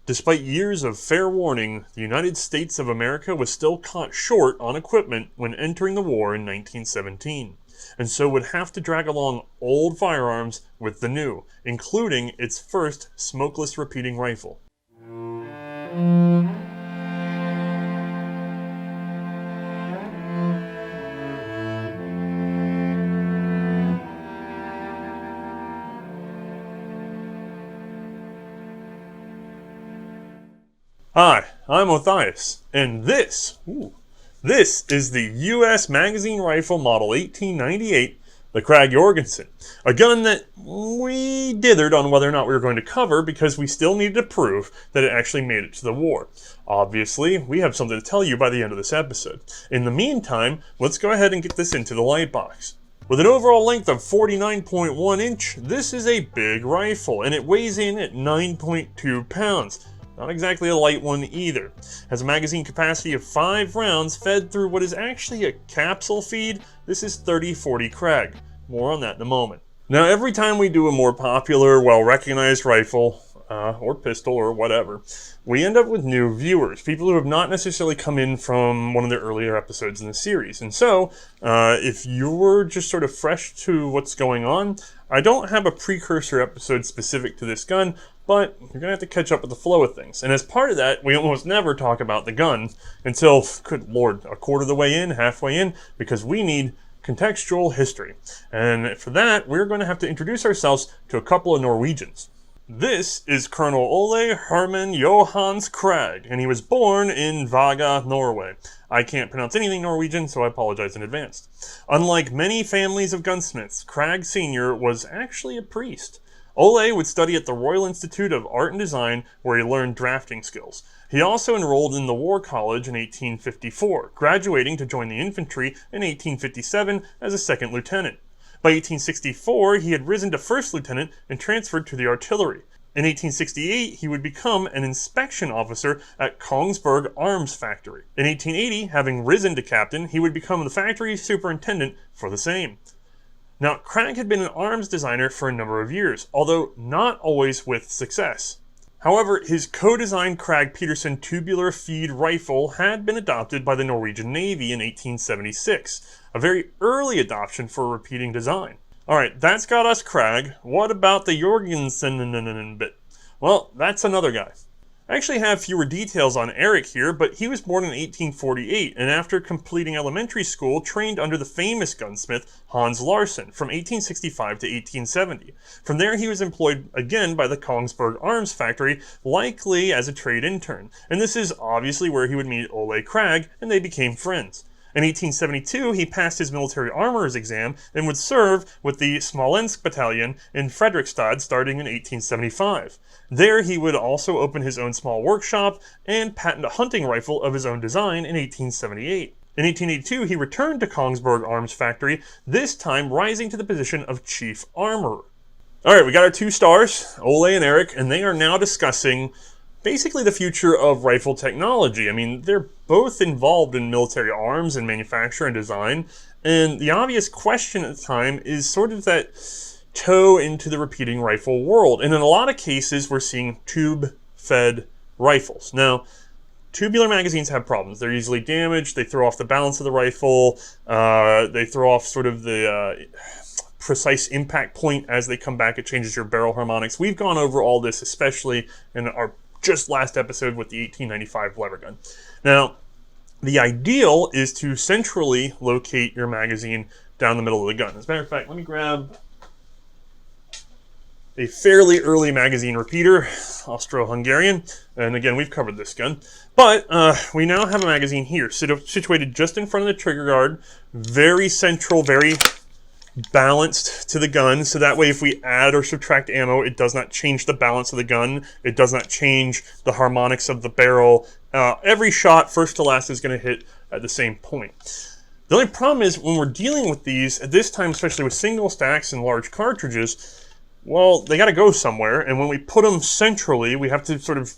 Despite years of fair warning, the United States of America was still caught short on equipment when entering the war in 1917, and so would have to drag along old firearms with the new, including its first smokeless repeating rifle. Hi, I'm Othais, and this is the U.S. magazine rifle model 1898, the Krag Jørgensen, a gun that we dithered on whether or not we were going to cover because we still needed to prove that it actually made it to the war. Obviously, we have something to tell you by the end of this episode. In the meantime, let's go ahead and get this into the light box. With an overall length of 49.1 inch, this is a big rifle, and it weighs in at 9.2 pounds. Not exactly a light one either. Has a magazine capacity of 5 rounds fed through what is actually a capsule feed. This is 30-40 Krag. More on that in a moment. Now, every time we do a more popular, well-recognized rifle, or pistol, or whatever, we end up with new viewers, people who have not necessarily come in from one of the earlier episodes in the series. And so, if you were just sort of fresh to what's going on, I don't have a precursor episode specific to this gun, but you're going to have to catch up with the flow of things. And as part of that, we almost never talk about the gun until, good lord, a quarter of the way in, halfway in, because we need contextual history. And for that, we're going to have to introduce ourselves to a couple of Norwegians. This is Colonel Ole Herman Johans Krag, and he was born in Vaga, Norway. I can't pronounce anything Norwegian, so I apologize in advance. Unlike many families of gunsmiths, Krag Sr. was actually a priest. Ole would study at the Royal Institute of Art and Design, where he learned drafting skills. He also enrolled in the War College in 1854, graduating to join the infantry in 1857 as a second lieutenant. By 1864, he had risen to first lieutenant and transferred to the artillery. In 1868, he would become an inspection officer at Kongsberg Arms Factory. In 1880, having risen to captain, he would become the factory superintendent for the same. Now, Krag had been an arms designer for a number of years, although not always with success. However, his co-designed Krag Peterson tubular feed rifle had been adopted by the Norwegian Navy in 1876, a very early adoption for a repeating design. Alright, that's got us Krag. What about the Jørgensen bit? Well, that's another guy. I actually have fewer details on Erik here, but he was born in 1848, and after completing elementary school, trained under the famous gunsmith Hans Larsen from 1865 to 1870. From there, he was employed again by the Kongsberg Arms Factory, likely as a trade intern, and this is obviously where he would meet Ole Krag, and they became friends. In 1872, he passed his military armorer's exam and would serve with the Smolensk Battalion in Fredrikstad starting in 1875. There, he would also open his own small workshop and patent a hunting rifle of his own design in 1878. In 1882, he returned to Kongsberg Arms Factory, this time rising to the position of chief armorer. Alright, we got our 2 stars, Ole and Erik, and they are now discussing basically the future of rifle technology. I mean, they're both involved in military arms and manufacture and design, and the obvious question at the time is sort of that toe into the repeating rifle world. And in a lot of cases, we're seeing tube-fed rifles. Now, tubular magazines have problems. They're easily damaged, they throw off the balance of the rifle, they throw off sort of the precise impact point as they come back. It changes your barrel harmonics. We've gone over all this, especially in our just last episode with the 1895 lever gun. Now, the ideal is to centrally locate your magazine down the middle of the gun. As a matter of fact, let me grab a fairly early magazine repeater, Austro-Hungarian, and again, we've covered this gun. But we now have a magazine here, situated just in front of the trigger guard, very central, very balanced to the gun, so that way if we add or subtract ammo, it does not change the balance of the gun, it does not change the harmonics of the barrel. Every shot, first to last, is going to hit at the same point. The only problem is when we're dealing with these, at this time, especially with single stacks and large cartridges, well, they got to go somewhere, and when we put them centrally, we have to sort of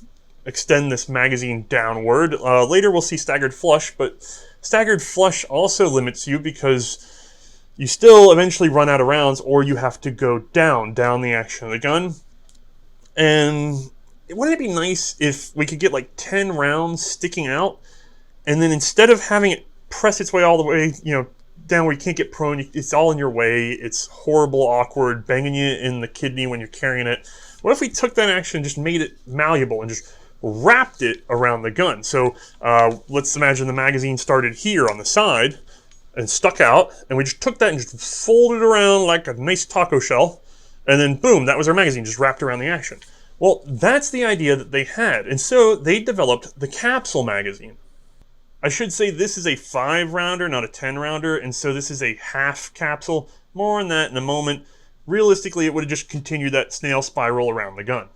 extend this magazine downward. Later we'll see staggered flush, but staggered flush also limits you because you still eventually run out of rounds, or you have to go down the action of the gun. And wouldn't it be nice if we could get like 10 rounds sticking out, and then instead of having it press its way all the way, down where you can't get prone, it's all in your way, it's horrible, awkward, banging you in the kidney when you're carrying it. What if we took that action and just made it malleable and just wrapped it around the gun? So let's imagine the magazine started here on the side and stuck out, and we just took that and just folded it around like a nice taco shell, and then boom, that was our magazine, just wrapped around the action. Well, that's the idea that they had, and so they developed the capsule magazine. I should say this is a 5-rounder, not a 10-rounder, and so this is a half capsule. More on that in a moment. Realistically, it would have just continued that snail spiral around the gun.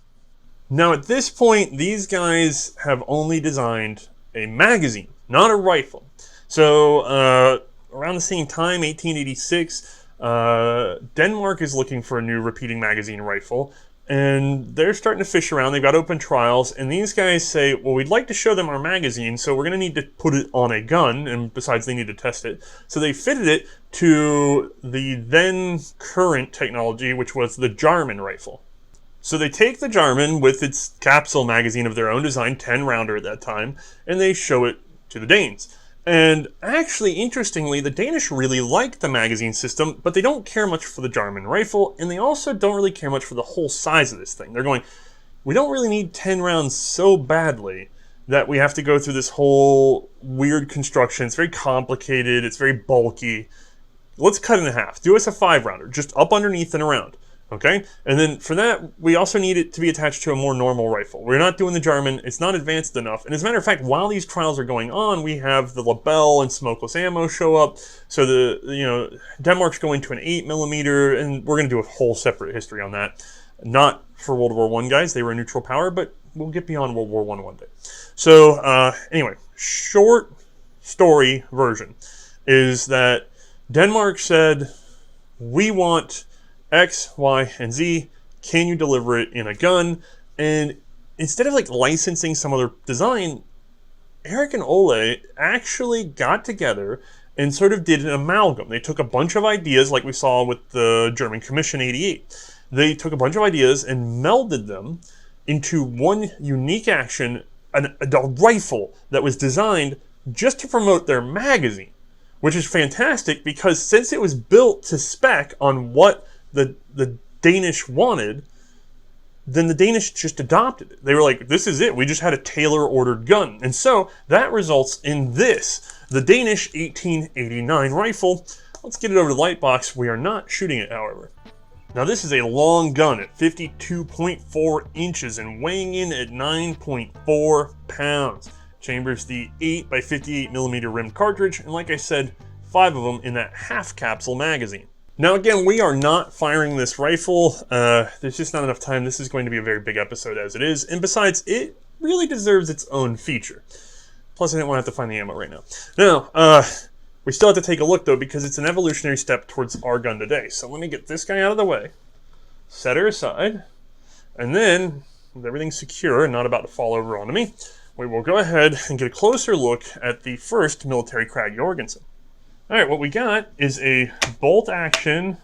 Now at this point, these guys have only designed a magazine, not a rifle. So around the same time, 1886, Denmark is looking for a new repeating magazine rifle, and they're starting to fish around. They've got open trials, and these guys say, well, we'd like to show them our magazine, so we're going to need to put it on a gun, and besides, they need to test it. So they fitted it to the then current technology, which was the Jarman rifle. So they take the Jarman with its capsule magazine of their own design, 10-rounder at that time, and they show it to the Danes. And actually, interestingly, the Danish really like the magazine system, but they don't care much for the Jarman rifle, and they also don't really care much for the whole size of this thing. They're going, we don't really need 10 rounds so badly that we have to go through this whole weird construction. It's very complicated, it's very bulky. Let's cut it in half. Do us a 5-rounder, just up underneath and around. Okay, and then for that, we also need it to be attached to a more normal rifle. We're not doing the Jarman, it's not advanced enough. And as a matter of fact, while these trials are going on, we have the Lebel and smokeless ammo show up. So Denmark's going to an 8mm, and we're gonna do a whole separate history on that. Not for World War I, guys, they were a neutral power, but we'll get beyond World War I one day. So anyway, short story version is that Denmark said, we want X, Y, and Z, can you deliver it in a gun? And instead of like licensing some other design, Erik and Ole actually got together and sort of did an amalgam. They took a bunch of ideas like we saw with the German Commission 88. They took a bunch of ideas and melded them into one unique action, a rifle that was designed just to promote their magazine, which is fantastic because since it was built to spec on what the Danish wanted, then the Danish just adopted it. They were like, this is it. We just had a tailor-ordered gun. And so that results in this, the Danish 1889 rifle. Let's get it over to the light box. We are not shooting it, however. Now this is a long gun at 52.4 inches and weighing in at 9.4 pounds. Chambers the 8x58mm rimmed cartridge, and like I said, 5 of them in that half capsule magazine. Now again, we are not firing this rifle. There's just not enough time. This is going to be a very big episode as it is. And besides, it really deserves its own feature. Plus, I didn't want to have to find the ammo right now. Now, we still have to take a look though, because it's an evolutionary step towards our gun today. So let me get this guy out of the way, set her aside, and then, with everything secure and not about to fall over onto me, we will go ahead and get a closer look at the first military Krag Jørgensen. All right, what we got is a bolt-action,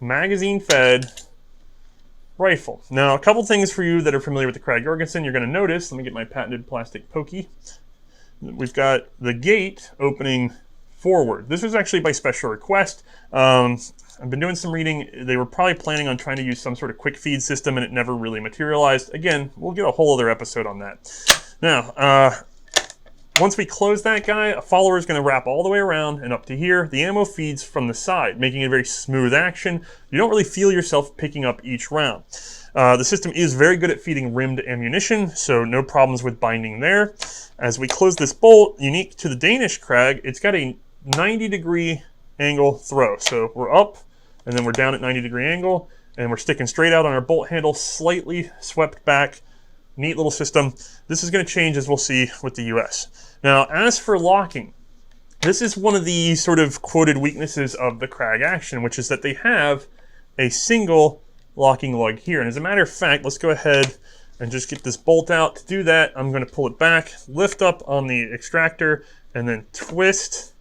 magazine-fed rifle. Now, a couple things for you that are familiar with the Krag Jørgensen, you're going to notice, let me get my patented plastic pokey. We've got the gate opening forward. This was actually by special request. I've been doing some reading. They were probably planning on trying to use some sort of quick feed system, and it never really materialized. Again, we'll get a whole other episode on that. Now, once we close that guy, a follower is going to wrap all the way around and up to here. The ammo feeds from the side, making it a very smooth action. You don't really feel yourself picking up each round. The system is very good at feeding rimmed ammunition, so no problems with binding there. As we close this bolt, unique to the Danish Krag, it's got a 90-degree angle throw. So we're up, and then we're down at 90-degree angle, and we're sticking straight out on our bolt handle, slightly swept back. Neat little system. This is going to change, as we'll see, with the US. Now, as for locking, this is one of the sort of quoted weaknesses of the Krag action, which is that they have a single locking lug here. And as a matter of fact, let's go ahead and just get this bolt out. To do that, I'm going to pull it back, lift up on the extractor, and then twist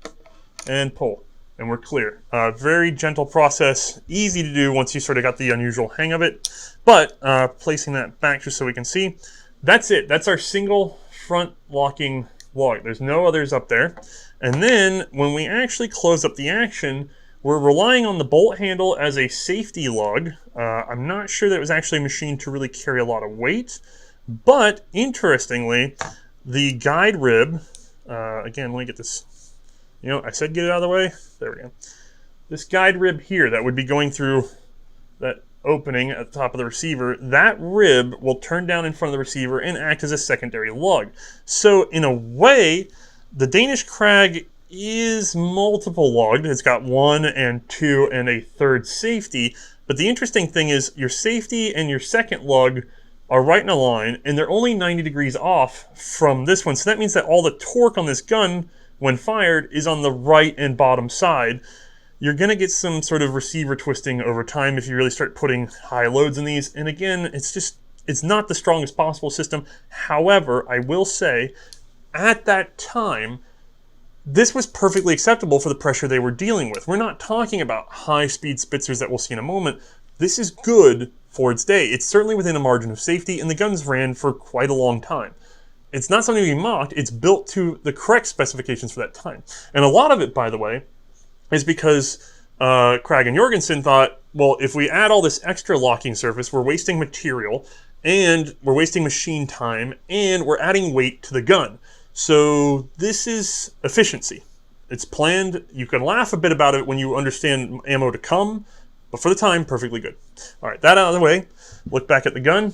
and pull. and we're clear. Very gentle process, easy to do once you sort of got the unusual hang of it. But placing that back just so we can see, that's it. That's our single front locking lug. There's no others up there. And then when we actually close up the action, we're relying on the bolt handle as a safety lug. I'm not sure that it was actually machined to really carry a lot of weight, but interestingly, the guide rib, again, let me get this, you know, I said get it out of the way. There we go. This guide rib here that would be going through that opening at the top of the receiver, that rib will turn down in front of the receiver and act as a secondary lug. So in a way, the Danish Krag is multiple lugged. It's got 1 and 2 and a third safety. But the interesting thing is your safety and your second lug are right in a line, and they're only 90 degrees off from this one. So that means that all the torque on this gun, when fired, is on the right and bottom side. You're going to get some sort of receiver twisting over time if you really start putting high loads in these. And again, it's not the strongest possible system. However, I will say, at that time, this was perfectly acceptable for the pressure they were dealing with. We're not talking about high-speed Spitzers that we'll see in a moment. This is good for its day. It's certainly within a margin of safety, and the guns ran for quite a long time. It's not something to be mocked. It's built to the correct specifications for that time. And a lot of it, by the way, is because Krag and Jørgensen thought, well, if we add all this extra locking surface, we're wasting material, and we're wasting machine time, and we're adding weight to the gun. So this is efficiency. It's planned. You can laugh a bit about it when you understand ammo to come, but for the time, perfectly good. All right, that out of the way. Look back at the gun.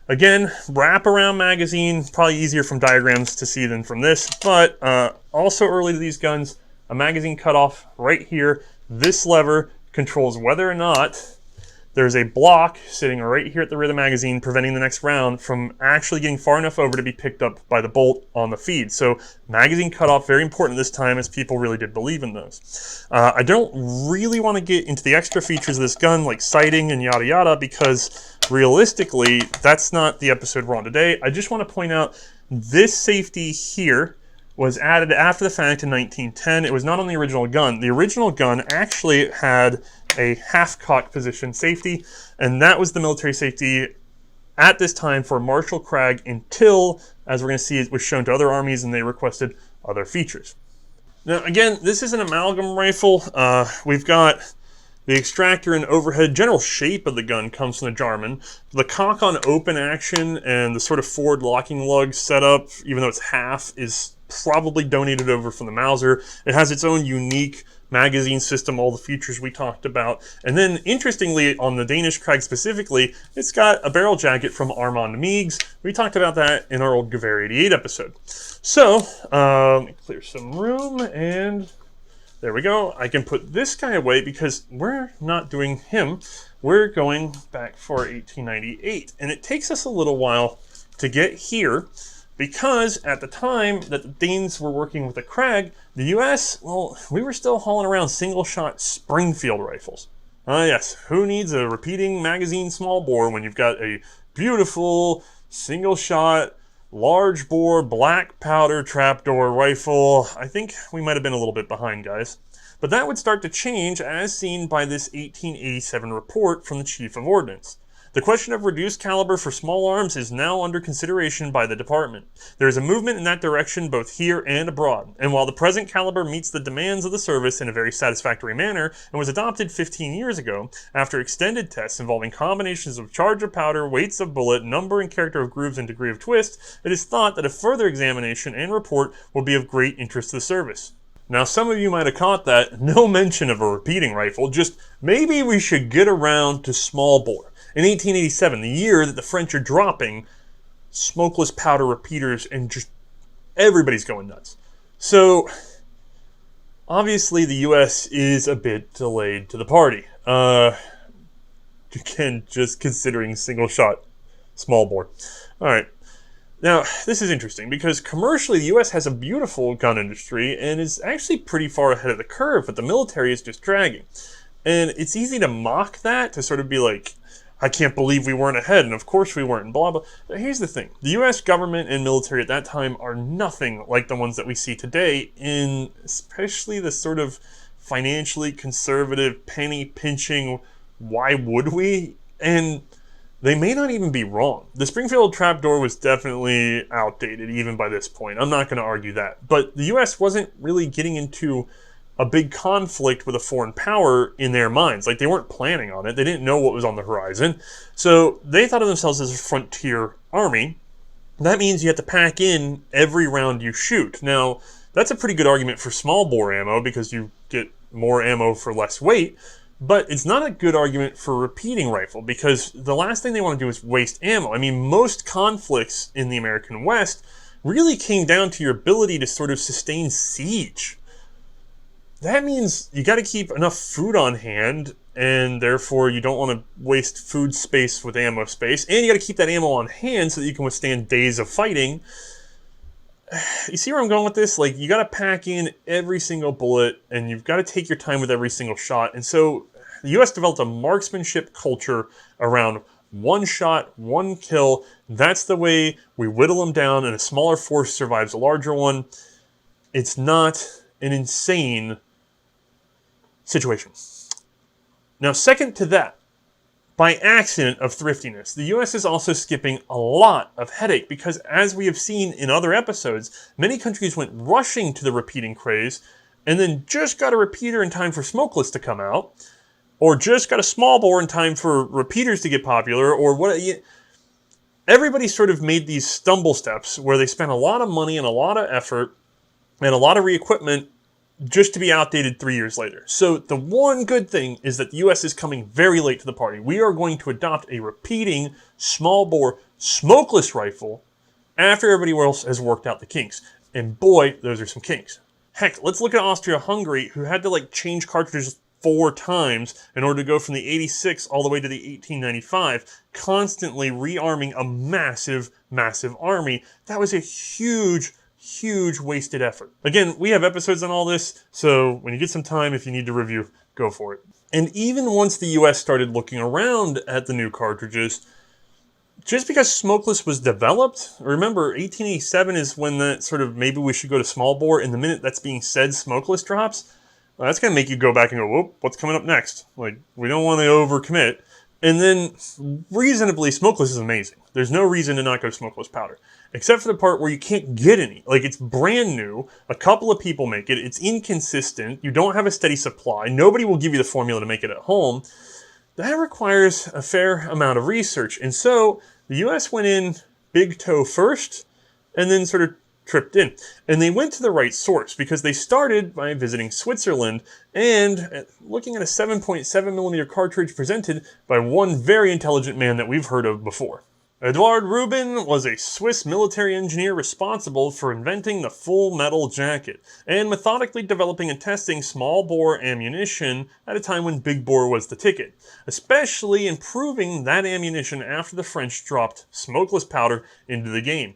Again, wrap around magazine, probably easier from diagrams to see than from this, but also early to these guns, a magazine cutoff right here. This lever controls whether or not there's a block sitting right here at the rear of the magazine preventing the next round from actually getting far enough over to be picked up by the bolt on the feed. So magazine cutoff, very important this time, as people really did believe in those. I don't really want to get into the extra features of this gun like sighting and yada yada, because realistically that's not the episode we're on today. I just want to point out this safety here was added after the fact in 1910. It was not on the original gun. The original gun actually had a half-cock position safety, and that was the military safety at this time for Marshall Krag until, as we're going to see, it was shown to other armies and they requested other features. Now, again, this is an amalgam rifle. We've got the extractor and overhead. General shape of the gun comes from the Jarman. The cock on open action and the sort of forward locking lug setup, even though it's half, is probably donated over from the Mauser. It has its own unique magazine system, all the features we talked about. And then, interestingly, on the Danish Krag specifically, it's got a barrel jacket from Armand Meigs. We talked about that in our old Gewehr 88 episode. So, let me clear some room, and there we go. I can put this guy away because we're not doing him. We're going back for 1898. And it takes us a little while to get here, because at the time that the Danes were working with the Krag, the US, well, we were still hauling around single-shot Springfield rifles. Yes, who needs a repeating magazine small bore when you've got a beautiful single-shot, large-bore, black powder trapdoor rifle? I think we might have been a little bit behind, guys. But that would start to change as seen by this 1887 report from the Chief of Ordnance. The question of reduced caliber for small arms is now under consideration by the department. There is a movement in that direction both here and abroad, and while the present caliber meets the demands of the service in a very satisfactory manner and was adopted 15 years ago, after extended tests involving combinations of charge of powder, weights of bullet, number and character of grooves, and degree of twist, it is thought that a further examination and report will be of great interest to the service. Now, some of you might have caught that. No mention of a repeating rifle, just maybe we should get around to small bore. In 1887, the year that the French are dropping smokeless powder repeaters and just everybody's going nuts. So, obviously the US is a bit delayed to the party. Again, just considering single shot small bore. Alright. Now, this is interesting because commercially the US has a beautiful gun industry and is actually pretty far ahead of the curve, but the military is just dragging. And it's easy to mock that, to sort of be like, I can't believe we weren't ahead, and of course we weren't, and blah, blah. But here's the thing. The US government and military at that time are nothing like the ones that we see today in especially the sort of financially conservative, penny pinching, why would we? And they may not even be wrong. The Springfield trapdoor was definitely outdated even by this point. I'm not going to argue that. But the US wasn't really getting into a big conflict with a foreign power in their minds. Like, they weren't planning on it. They didn't know what was on the horizon. So they thought of themselves as a frontier army. That means you have to pack in every round you shoot. Now, that's a pretty good argument for small bore ammo because you get more ammo for less weight. But it's not a good argument for repeating rifle because the last thing they want to do is waste ammo. I mean, most conflicts in the American West really came down to your ability to sort of sustain siege. That means you got to keep enough food on hand, and therefore you don't want to waste food space with ammo space, and you got to keep that ammo on hand so that you can withstand days of fighting. You see where I'm going with this? Like, you got to pack in every single bullet, and you've got to take your time with every single shot. And so the U.S. developed a marksmanship culture around one shot, one kill. That's the way we whittle them down, and a smaller force survives a larger one. It's not an insane situation. Now, second to that, by accident of thriftiness, the US is also skipping a lot of headache because, as we have seen in other episodes, many countries went rushing to the repeating craze and then just got a repeater in time for smokeless to come out, or just got a small bore in time for repeaters to get popular, or what. Everybody sort of made these stumble steps where they spent a lot of money and a lot of effort and a lot of re-equipment just to be outdated 3 years later. So the one good thing is that the US is coming very late to the party. We are going to adopt a repeating small bore smokeless rifle after everybody else has worked out the kinks. And boy, those are some kinks. Heck, let's look at Austria-Hungary, who had to change cartridges 4 times in order to go from the 86 all the way to the 1895, constantly rearming a massive, massive army. That was a huge wasted effort. Again, we have episodes on all this, so when you get some time, if you need to review, go for it. And even once the US started looking around at the new cartridges, just because smokeless was developed, remember 1887 is when that sort of maybe we should go to small bore, and the minute that's being said smokeless drops, well, that's going to make you go back and go, whoop, what's coming up next? Like, we don't want to overcommit. And then, reasonably, smokeless is amazing. There's no reason to not go smokeless powder. Except for the part where you can't get any. Like, it's brand new. A couple of people make it. It's inconsistent. You don't have a steady supply. Nobody will give you the formula to make it at home. That requires a fair amount of research. And so, the US went in big toe first, and then sort of tripped in. And they went to the right source because they started by visiting Switzerland and looking at a 7.7mm cartridge presented by one very intelligent man that we've heard of before. Eduard Rubin was a Swiss military engineer responsible for inventing the full metal jacket and methodically developing and testing small bore ammunition at a time when big bore was the ticket, especially improving that ammunition after the French dropped smokeless powder into the game.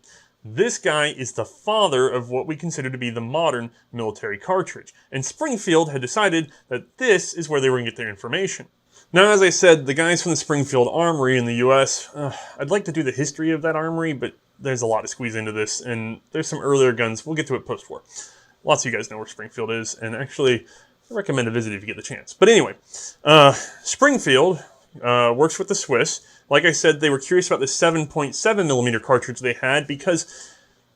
This guy is the father of what we consider to be the modern military cartridge, and Springfield had decided that this is where they were going to get their information. Now, as I said, the guys from the Springfield Armory in the US, I'd like to do the history of that armory, but there's a lot to squeeze into this, and there's some earlier guns. We'll get to it post-war. Lots of you guys know where Springfield is, and actually, I recommend a visit if you get the chance. But anyway, Springfield works with the Swiss. Like I said, they were curious about the 7.7mm cartridge they had because,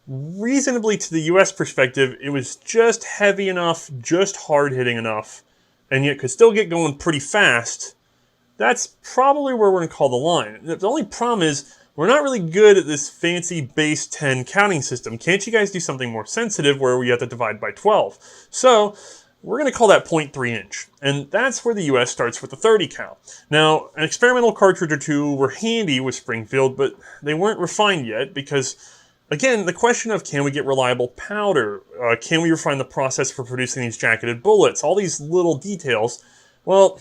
reasonably to the US perspective, it was just heavy enough, just hard-hitting enough, and yet could still get going pretty fast. That's probably where we're going to call the line. The only problem is we're not really good at this fancy base 10 counting system. Can't you guys do something more sensitive where we have to divide by 12? So we're going to call that 0.3 inch. And that's where the US starts with the 30 cal. Now, an experimental cartridge or two were handy with Springfield, but they weren't refined yet because, again, the question of can we get reliable powder? Can we refine the process for producing these jacketed bullets? All these little details. Well,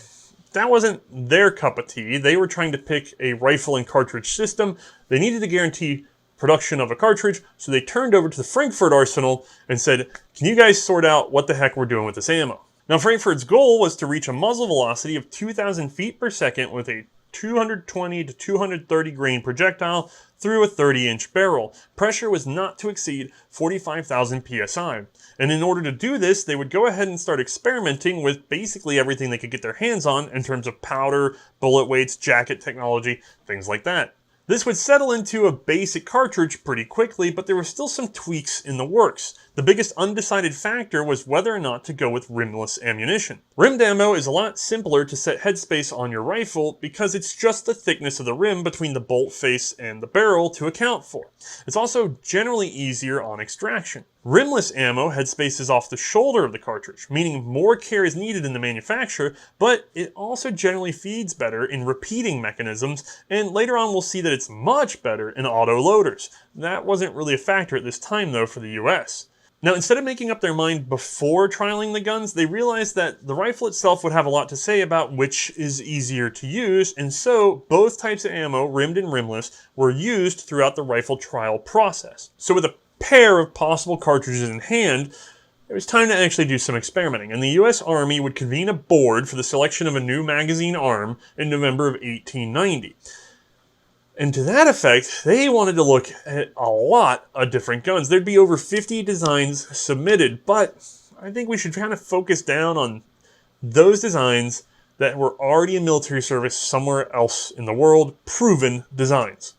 that wasn't their cup of tea. They were trying to pick a rifle and cartridge system. They needed to guarantee production of a cartridge, so they turned over to the Frankfurt arsenal and said, can you guys sort out what the heck we're doing with this ammo? Now, Frankfurt's goal was to reach a muzzle velocity of 2,000 feet per second with a 220 to 230 grain projectile through a 30-inch barrel. Pressure was not to exceed 45,000 psi. And in order to do this, they would go ahead and start experimenting with basically everything they could get their hands on in terms of powder, bullet weights, jacket technology, things like that. This would settle into a basic cartridge pretty quickly, but there were still some tweaks in the works. The biggest undecided factor was whether or not to go with rimless ammunition. Rimmed ammo is a lot simpler to set headspace on your rifle because it's just the thickness of the rim between the bolt face and the barrel to account for. It's also generally easier on extraction. Rimless ammo headspace is off the shoulder of the cartridge, meaning more care is needed in the manufacture, but it also generally feeds better in repeating mechanisms, and later on we'll see that it's much better in auto loaders. That wasn't really a factor at this time though for the US. Now, instead of making up their mind before trialing the guns, they realized that the rifle itself would have a lot to say about which is easier to use, and so both types of ammo, rimmed and rimless, were used throughout the rifle trial process. So with a pair of possible cartridges in hand, it was time to actually do some experimenting, and the US Army would convene a board for the selection of a new magazine arm in November of 1890. And to that effect, they wanted to look at a lot of different guns. There'd be over 50 designs submitted, but I think we should kind of focus down on those designs that were already in military service somewhere else in the world, proven designs.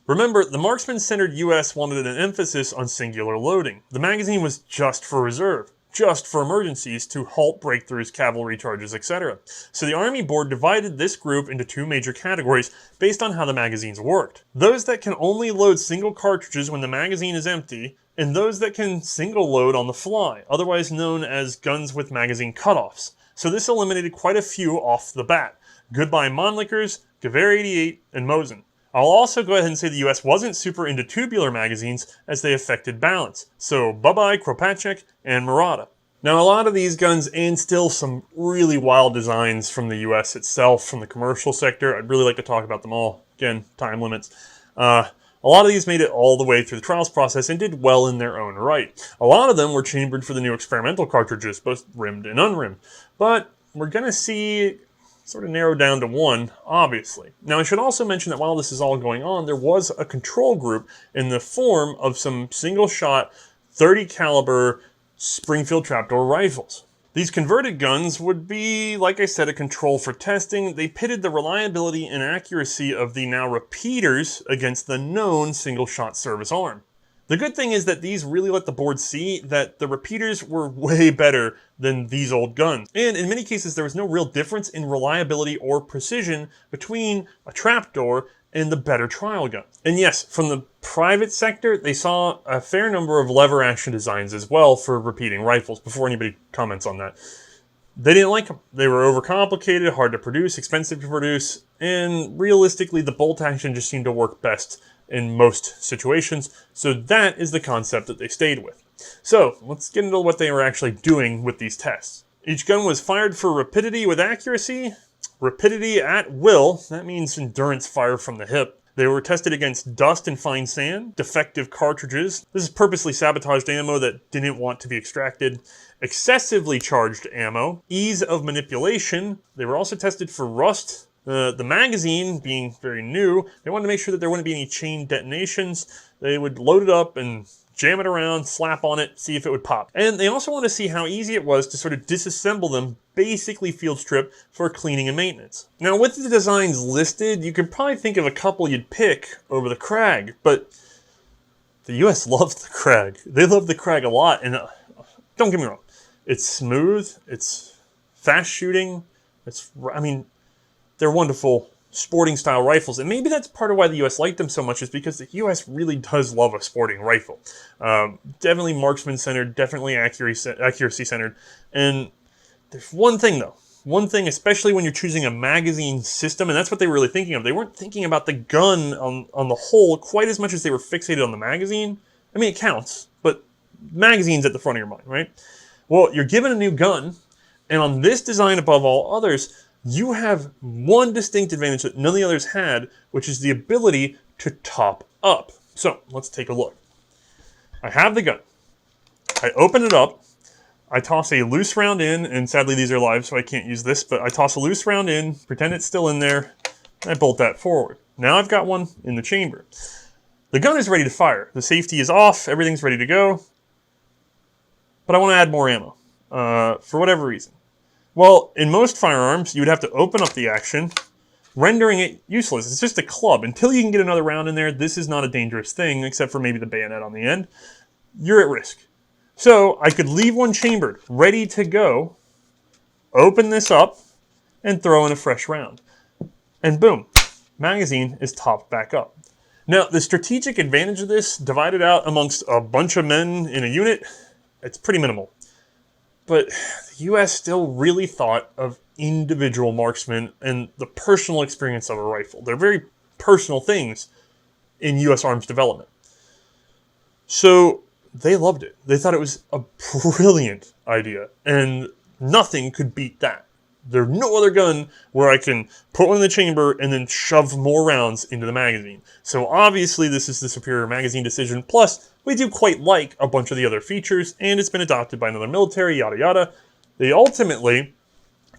Remember, the marksman-centered US wanted an emphasis on singular loading. The magazine was just for reserve, just for emergencies to halt breakthroughs, cavalry charges, etc. So the Army Board divided this group into two major categories based on how the magazines worked. Those that can only load single cartridges when the magazine is empty, and those that can single load on the fly, otherwise known as guns with magazine cutoffs. So this eliminated quite a few off the bat. Goodbye Mannlichers, Gewehr 88, and Mosin. I'll also go ahead and say the US wasn't super into tubular magazines as they affected balance. So bye-bye Kropatschek and Murata. Now a lot of these guns, and still some really wild designs from the US itself, from the commercial sector, I'd really like to talk about them all. Again, time limits. A lot of these made it all the way through the trials process and did well in their own right. A lot of them were chambered for the new experimental cartridges, both rimmed and unrimmed. But we're going to see sort of narrowed down to one, obviously. Now, I should also mention that while this is all going on, there was a control group in the form of some single-shot 30 caliber Springfield trapdoor rifles. These converted guns would be, like I said, a control for testing. They pitted the reliability and accuracy of the now repeaters against the known single-shot service arm. The good thing is that these really let the board see that the repeaters were way better than these old guns. And in many cases, there was no real difference in reliability or precision between a trapdoor and the better trial gun. And yes, from the private sector, they saw a fair number of lever action designs as well for repeating rifles, before anybody comments on that. They didn't like them. They were overcomplicated, hard to produce, expensive to produce, and realistically, the bolt action just seemed to work best in most situations, so that is the concept that they stayed with. So, let's get into what they were actually doing with these tests. Each gun was fired for rapidity with accuracy, rapidity at will, that means endurance fire from the hip. They were tested against dust and fine sand, defective cartridges, this is purposely sabotaged ammo that didn't want to be extracted, excessively charged ammo, ease of manipulation. They were also tested for rust. The magazine, being very new, they wanted to make sure that there wouldn't be any chain detonations. They would load it up and jam it around, slap on it, see if it would pop. And they also wanted to see how easy it was to sort of disassemble them, basically field strip, for cleaning and maintenance. Now with the designs listed, you could probably think of a couple you'd pick over the Krag, but the US loved the Krag. They loved the Krag a lot, and don't get me wrong, it's smooth, it's fast shooting, they're wonderful sporting style rifles, and maybe that's part of why the US liked them so much, is because the US really does love a sporting rifle. Definitely marksman centered, definitely accuracy centered. And there's one thing though, one thing, especially when you're choosing a magazine system, and that's what they were really thinking of. They weren't thinking about the gun on the whole quite as much as they were fixated on the magazine. I mean, it counts, but magazine's at the front of your mind, right? Well, you're given a new gun, and on this design above all others, you have one distinct advantage that none of the others had, which is the ability to top up. So let's take a look. I have the gun. I open it up. I toss a loose round in, and sadly these are live, so I can't use this, but I toss a loose round in, pretend it's still in there, I bolt that forward. Now I've got one in the chamber. The gun is ready to fire. The safety is off. Everything's ready to go. But I want to add more ammo. For whatever reason. Well, in most firearms, you would have to open up the action, rendering it useless. It's just a club. Until you can get another round in there, this is not a dangerous thing, except for maybe the bayonet on the end. You're at risk. So I could leave one chambered, ready to go, open this up, and throw in a fresh round. And boom, magazine is topped back up. Now, the strategic advantage of this, divided out amongst a bunch of men in a unit, it's pretty minimal. But the US still really thought of individual marksmen and the personal experience of a rifle. They're very personal things in US arms development. So they loved it. They thought it was a brilliant idea, and nothing could beat that. There's no other gun where I can put one in the chamber and then shove more rounds into the magazine. So obviously this is the superior magazine decision. Plus, we do quite like a bunch of the other features, and it's been adopted by another military, yada yada. They ultimately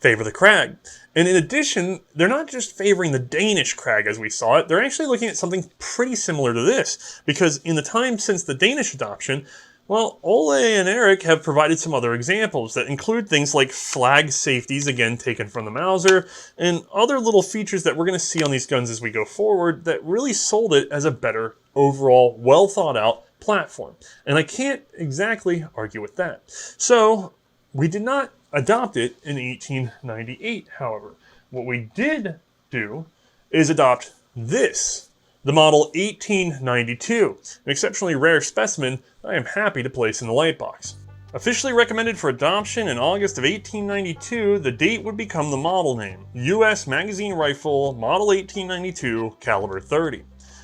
favor the Krag. And in addition, they're not just favoring the Danish Krag as we saw it, they're actually looking at something pretty similar to this. Because in the time since the Danish adoption, well, Ole and Erik have provided some other examples that include things like flag safeties, again taken from the Mauser, and other little features that we're going to see on these guns as we go forward that really sold it as a better, overall, well thought out platform. And I can't exactly argue with that. So, we did not adopt it in 1898, however. What we did do is adopt this, the model 1892, an exceptionally rare specimen that I am happy to place in the lightbox. Officially recommended for adoption in August of 1892, the date would become the model name, US Magazine Rifle Model 1892 Caliber 30.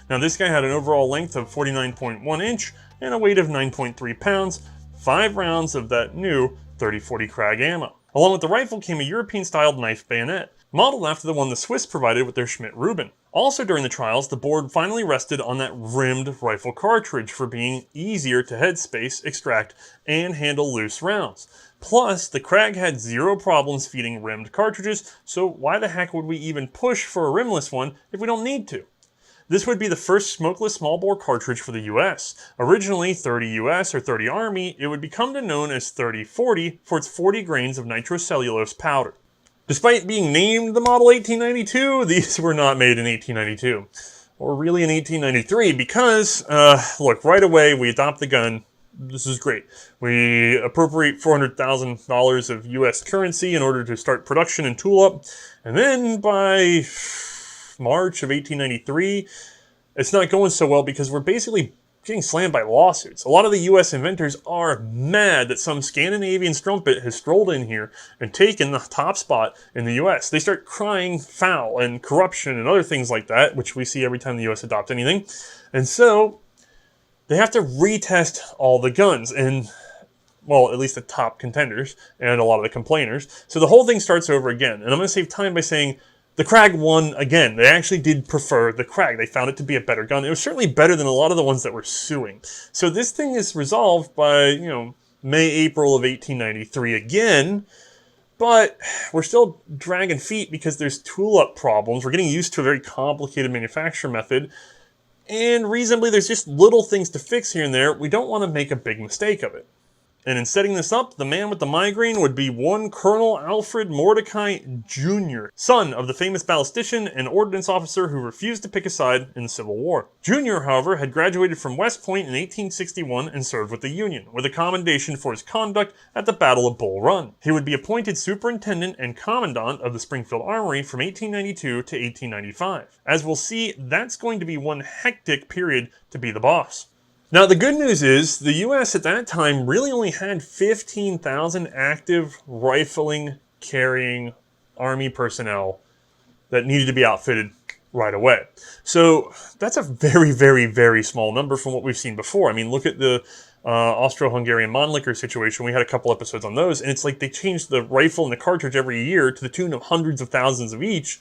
Now this guy had an overall length of 49.1 inch and a weight of 9.3 pounds, 5 rounds of that new 3040 Krag ammo. Along with the rifle came a European-styled knife bayonet, modeled after the one the Swiss provided with their Schmidt-Rubin. Also during the trials, the board finally rested on that rimmed rifle cartridge for being easier to headspace, extract, and handle loose rounds. Plus, the Krag had zero problems feeding rimmed cartridges, so why the heck would we even push for a rimless one if we don't need to? This would be the first smokeless small-bore cartridge for the US. Originally 30 US or 30 Army, it would become known as 3040 for its 40 grains of nitrocellulose powder. Despite being named the Model 1892, these were not made in 1892. Or really in 1893, because, look, right away we adopt the gun. This is great. We appropriate $400,000 of US currency in order to start production and tool up. And then by March of 1893, it's not going so well because we're basically getting slammed by lawsuits. A lot of the US inventors are mad that some Scandinavian strumpet has strolled in here and taken the top spot in the US. They start crying foul and corruption and other things like that, which we see every time the US adopts anything. And so they have to retest all the guns and, well, at least the top contenders and a lot of the complainers. So the whole thing starts over again. And I'm going to save time by saying the Krag won again. They actually did prefer the Krag. They found it to be a better gun. It was certainly better than a lot of the ones that were suing. So this thing is resolved by, May, April of 1893 again. But we're still dragging feet because there's tool-up problems. We're getting used to a very complicated manufacture method. And reasonably, there's just little things to fix here and there. We don't want to make a big mistake of it. And in setting this up, the man with the migraine would be one Colonel Alfred Mordecai Jr., son of the famous ballistician and ordnance officer who refused to pick a side in the Civil War. Jr., however, had graduated from West Point in 1861 and served with the Union, with a commendation for his conduct at the Battle of Bull Run. He would be appointed superintendent and commandant of the Springfield Armory from 1892 to 1895. As we'll see, that's going to be one hectic period to be the boss. Now, the good news is the U.S. at that time really only had 15,000 active rifling carrying Army personnel that needed to be outfitted right away. So that's a very, very, very small number from what we've seen before. I mean, look at the Austro-Hungarian Mannlicher situation. We had a couple episodes on those, and it's like they changed the rifle and the cartridge every year to the tune of hundreds of thousands of each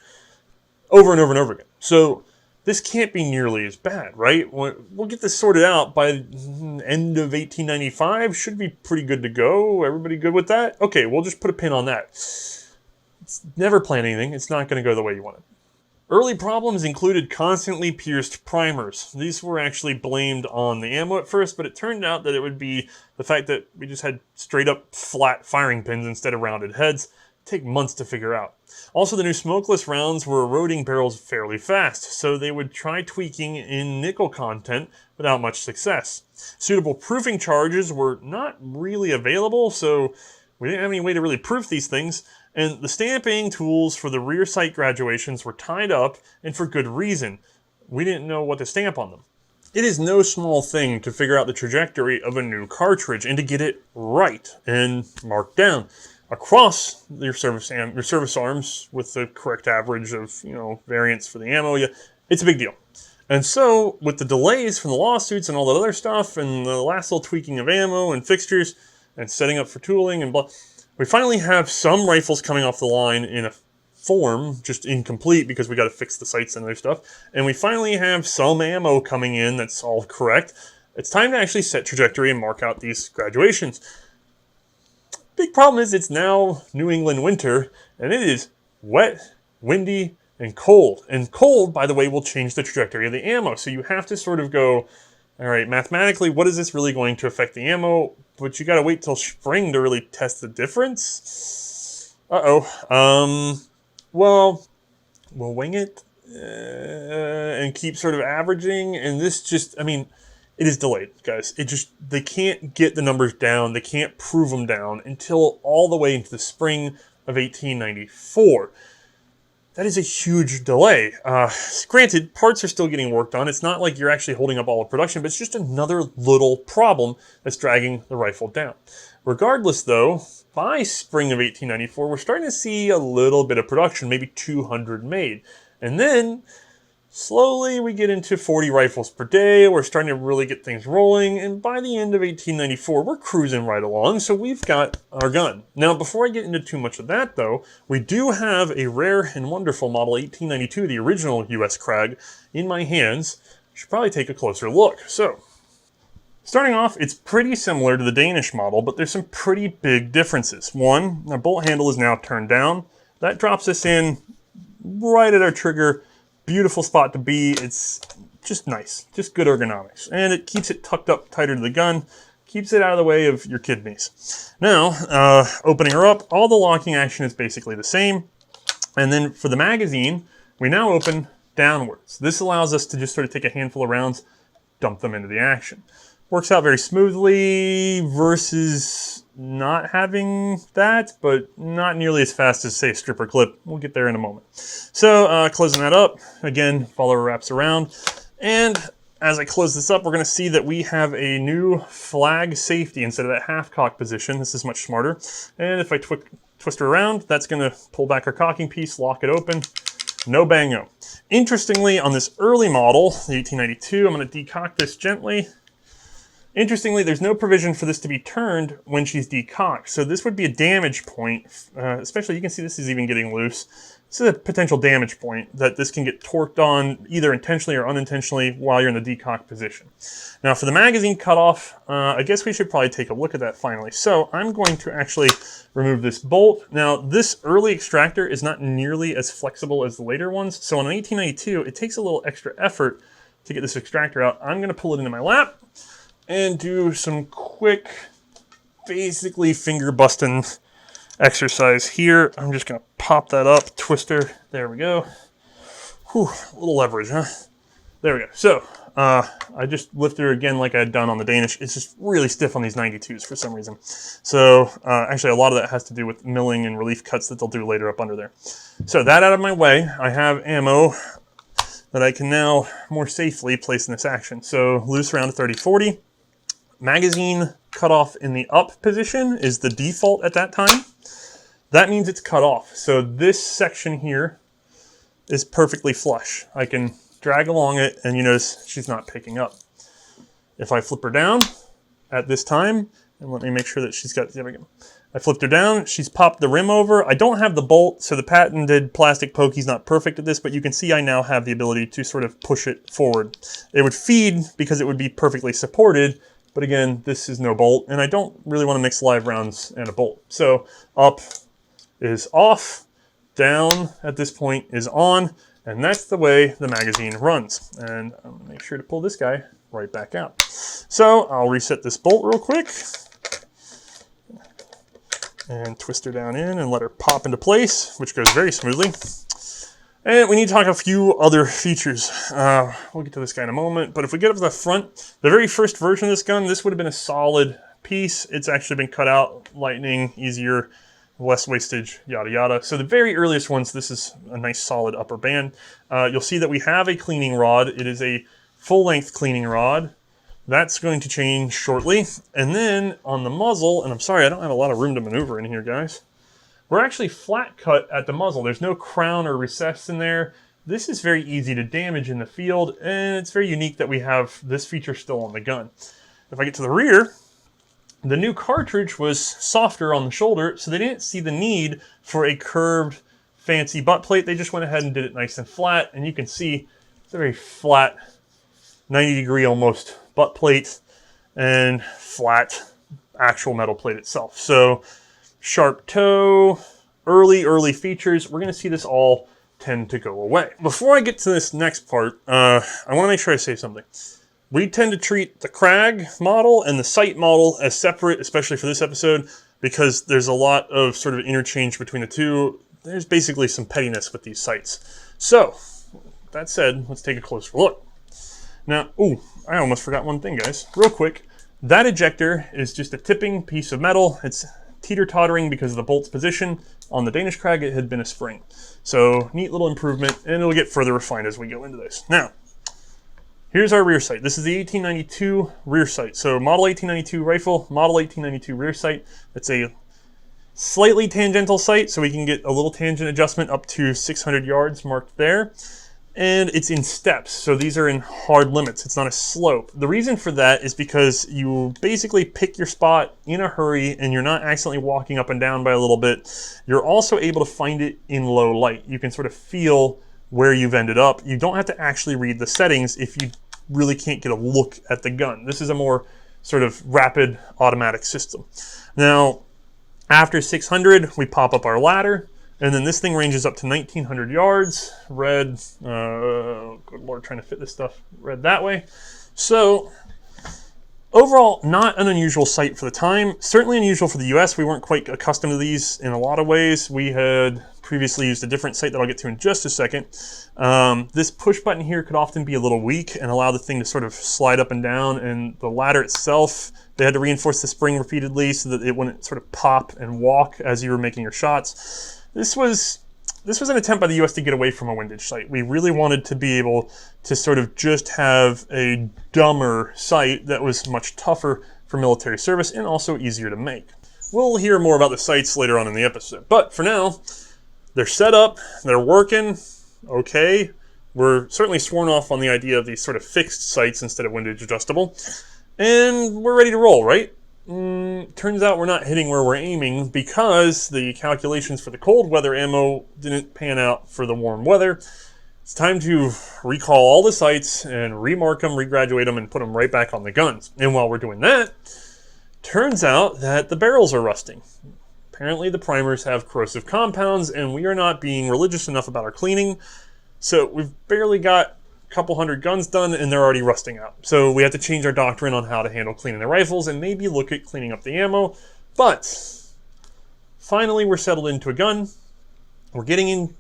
over and over and over again. So this can't be nearly as bad, right? We'll get this sorted out by end of 1895. Should be pretty good to go. Everybody good with that? Okay, we'll just put a pin on that. Never plan anything. It's not going to go the way you want it. Early problems included constantly pierced primers. These were actually blamed on the ammo at first, but it turned out that it would be the fact that we just had straight up flat firing pins instead of rounded heads. Take months to figure out. Also, the new smokeless rounds were eroding barrels fairly fast, so they would try tweaking in nickel content without much success. Suitable proofing charges were not really available, so we didn't have any way to really proof these things, and the stamping tools for the rear sight graduations were tied up, and for good reason. We didn't know what to stamp on them. It is no small thing to figure out the trajectory of a new cartridge and to get it right and marked down across your service arms with the correct average of, variance for the ammo. It's a big deal. And so, with the delays from the lawsuits and all that other stuff, and the last little tweaking of ammo and fixtures, and setting up for tooling and blah, we finally have some rifles coming off the line in a form, just incomplete because we got to fix the sights and other stuff. And we finally have some ammo coming in that's all correct. It's time to actually set trajectory and mark out these graduations. Big problem is it's now New England winter, and it is wet, windy, and cold. And cold, by the way, will change the trajectory of the ammo. So you have to sort of go, all right, mathematically, what is this really going to affect the ammo? But you got to wait till spring to really test the difference. Well, we'll wing it and keep sort of averaging. And this just, it is delayed, guys. They can't get the numbers down. They can't prove them down until all the way into the spring of 1894. That is a huge delay. Granted, parts are still getting worked on. It's not like you're actually holding up all of production, but it's just another little problem that's dragging the rifle down. Regardless, though, by spring of 1894, we're starting to see a little bit of production, maybe 200 made. And then, slowly, we get into 40 rifles per day. We're starting to really get things rolling. And by the end of 1894, we're cruising right along. So we've got our gun. Now, before I get into too much of that, though, we do have a rare and wonderful model 1892, the original US Krag, in my hands. Should probably take a closer look. So, starting off, it's pretty similar to the Danish model, but there's some pretty big differences. One, our bolt handle is now turned down. That drops us in right at our trigger. Beautiful spot to be. It's just nice, just good ergonomics. And it keeps it tucked up tighter to the gun, keeps it out of the way of your kidneys. Now, opening her up, all the locking action is basically the same. And then for the magazine, we now open downwards. This allows us to just sort of take a handful of rounds, dump them into the action. Works out very smoothly versus not having that, but not nearly as fast as, say, a stripper clip. We'll get there in a moment. So, closing that up, again, follower wraps around. And as I close this up, we're going to see that we have a new flag safety instead of that half-cock position. This is much smarter. And if I twist her around, that's going to pull back our cocking piece, lock it open. No bango. Interestingly, on this early model, the 1892, I'm going to decock this gently. Interestingly, there's no provision for this to be turned when she's decocked. So this would be a damage point, especially you can see this is even getting loose. This is a potential damage point that this can get torqued on either intentionally or unintentionally while you're in the decock position. Now for the magazine cutoff, I guess we should probably take a look at that finally. So I'm going to actually remove this bolt. Now this early extractor is not nearly as flexible as the later ones. So on an 1892, it takes a little extra effort to get this extractor out. I'm going to pull it into my lap and do some quick, basically finger busting exercise here. I'm just gonna pop that up, twister. There we go. Whew, a little leverage, huh? There we go. So, I just lifted her again like I had done on the Danish. It's just really stiff on these 92s for some reason. So, actually a lot of that has to do with milling and relief cuts that they'll do later up under there. So that out of my way, I have ammo that I can now more safely place in this action. So, loose around a 30-40. Magazine cutoff in the up position is the default at that time. That means it's cut off. So this section here is perfectly flush. I can drag along it and you notice she's not picking up. If I flip her down at this time, and let me make sure that she's got, there we go. I flipped her down, she's popped the rim over. I don't have the bolt, so the patented plastic pokey's not perfect at this, but you can see I now have the ability to sort of push it forward. It would feed because it would be perfectly supported, but again, this is no bolt, and I don't really want to mix live rounds and a bolt. So up is off, down at this point is on, And that's the way the magazine runs. And I'm going to make sure to pull this guy right back out. So I'll reset this bolt real quick. And twist her down in and let her pop into place, which goes very smoothly. And we need to talk a few other features. We'll get to this guy in a moment. But if we get up to the front, the very first version of this gun, this would have been a solid piece. It's actually been cut out, lightning, easier, less wastage, yada yada. So the very earliest ones, this is a nice solid upper band. You'll see that we have a cleaning rod. It is a full-length cleaning rod. That's going to change shortly. And then on the muzzle, and I'm sorry, I don't have a lot of room to maneuver in here, guys. We're actually flat cut at the muzzle. There's no crown or recess in there. This is very easy to damage in the field, and it's very unique that we have this feature still on the gun. If I get to the rear, the new cartridge was softer on the shoulder, so they didn't see the need for a curved, fancy butt plate. They just went ahead and did it nice and flat, and you can see it's a very flat, 90-degree almost butt plate and flat actual metal plate itself. So sharp toe, early features. We're going to see this all tend to go away. Before I get to this next part, I want to make sure I say something. We tend to treat the Krag model and the sight model as separate, especially for this episode, because there's a lot of sort of interchange between the two. There's basically some pettiness with these sights. So, that said, let's take a closer look. Now, ooh, I almost forgot one thing, guys. Real quick, that ejector is just a tipping piece of metal. It's teeter-tottering because of the bolt's position. On the Danish Krag, it had been a spring. So, neat little improvement, and it'll get further refined as we go into this. Now, here's our rear sight. This is the 1892 rear sight. So, model 1892 rifle, model 1892 rear sight. It's a slightly tangential sight, so we can get a little tangent adjustment up to 600 yards marked there. And it's in steps, so these are in hard limits. It's not a slope. The reason for that is because you basically pick your spot in a hurry and you're not accidentally walking up and down by a little bit. You're also able to find it in low light. You can sort of feel where you've ended up. You don't have to actually read the settings if you really can't get a look at the gun. This is a more sort of rapid automatic system. Now, after 600, we pop up our ladder. And then this thing ranges up to 1,900 yards. Red, good Lord, trying to fit this stuff red that way. So, overall, not an unusual sight for the time. Certainly unusual for the US. We weren't quite accustomed to these in a lot of ways. We had previously used a different sight that I'll get to in just a second. This push button here could often be a little weak and allow the thing to sort of slide up and down. And the ladder itself, they had to reinforce the spring repeatedly so that it wouldn't sort of pop and walk as you were making your shots. This was an attempt by the US to get away from a windage sight. We really wanted to be able to sort of just have a dumber sight that was much tougher for military service and also easier to make. We'll hear more about the sights later on in the episode. But for now, they're set up, they're working, okay. We're certainly sworn off on the idea of these sort of fixed sights instead of windage adjustable. And we're ready to roll, right? Turns out we're not hitting where we're aiming because the calculations for the cold weather ammo didn't pan out for the warm weather. It's time to recall all the sights and remark them, regraduate them, and put them right back on the guns. And while we're doing that, turns out that the barrels are rusting. Apparently the primers have corrosive compounds, and we are not being religious enough about our cleaning. So we've barely got couple hundred guns done and they're already rusting out. So we have to change our doctrine on how to handle cleaning the rifles and maybe look at cleaning up the ammo. But finally we're settled into a gun. We're getting into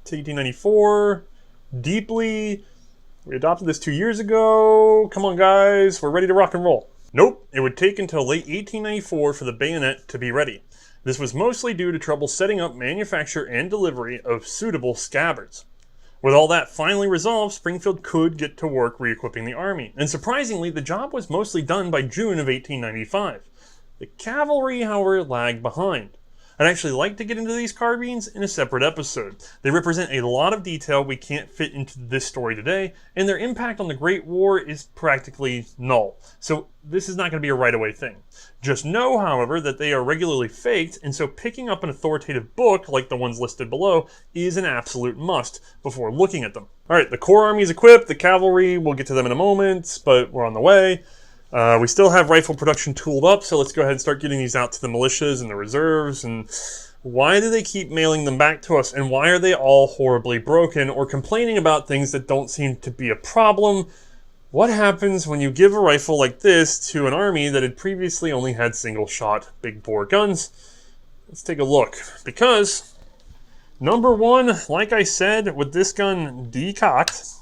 1894 deeply. We adopted this 2 years ago. Come on guys, we're ready to rock and roll. Nope, it would take until late 1894 for the bayonet to be ready. This was mostly due to trouble setting up manufacture and delivery of suitable scabbards. With all that finally resolved, Springfield could get to work re-equipping the Army. And surprisingly, the job was mostly done by June of 1895. The cavalry, however, lagged behind. I'd actually like to get into these carbines in a separate episode. They represent a lot of detail we can't fit into this story today, and their impact on the Great War is practically null. So this is not going to be a right-away thing. Just know, however, that they are regularly faked, and so picking up an authoritative book, like the ones listed below, is an absolute must before looking at them. Alright, the core army is equipped, the cavalry, we'll get to them in a moment, but we're on the way. We still have rifle production tooled up, so let's go ahead and start getting these out to the militias and the reserves. And why do they keep mailing them back to us? And why are they all horribly broken or complaining about things that don't seem to be a problem? What happens when you give a rifle like this to an army that had previously only had single-shot big bore guns? Let's take a look. Because, number one, like I said, with this gun decocked,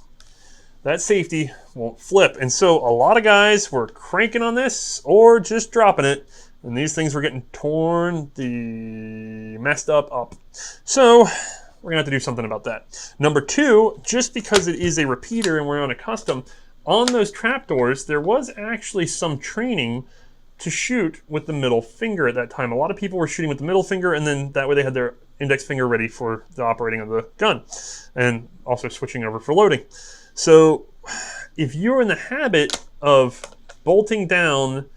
that safety won't flip. And so a lot of guys were cranking on this or just dropping it, and these things were getting torn messed up. So we're gonna have to do something about that. Number two, just because it is a repeater and we're on a custom, on those trapdoors, there was actually some training to shoot with the middle finger at that time. A lot of people were shooting with the middle finger, and then that way they had their index finger ready for the operating of the gun, and also switching over for loading. So if you're in the habit of bolting down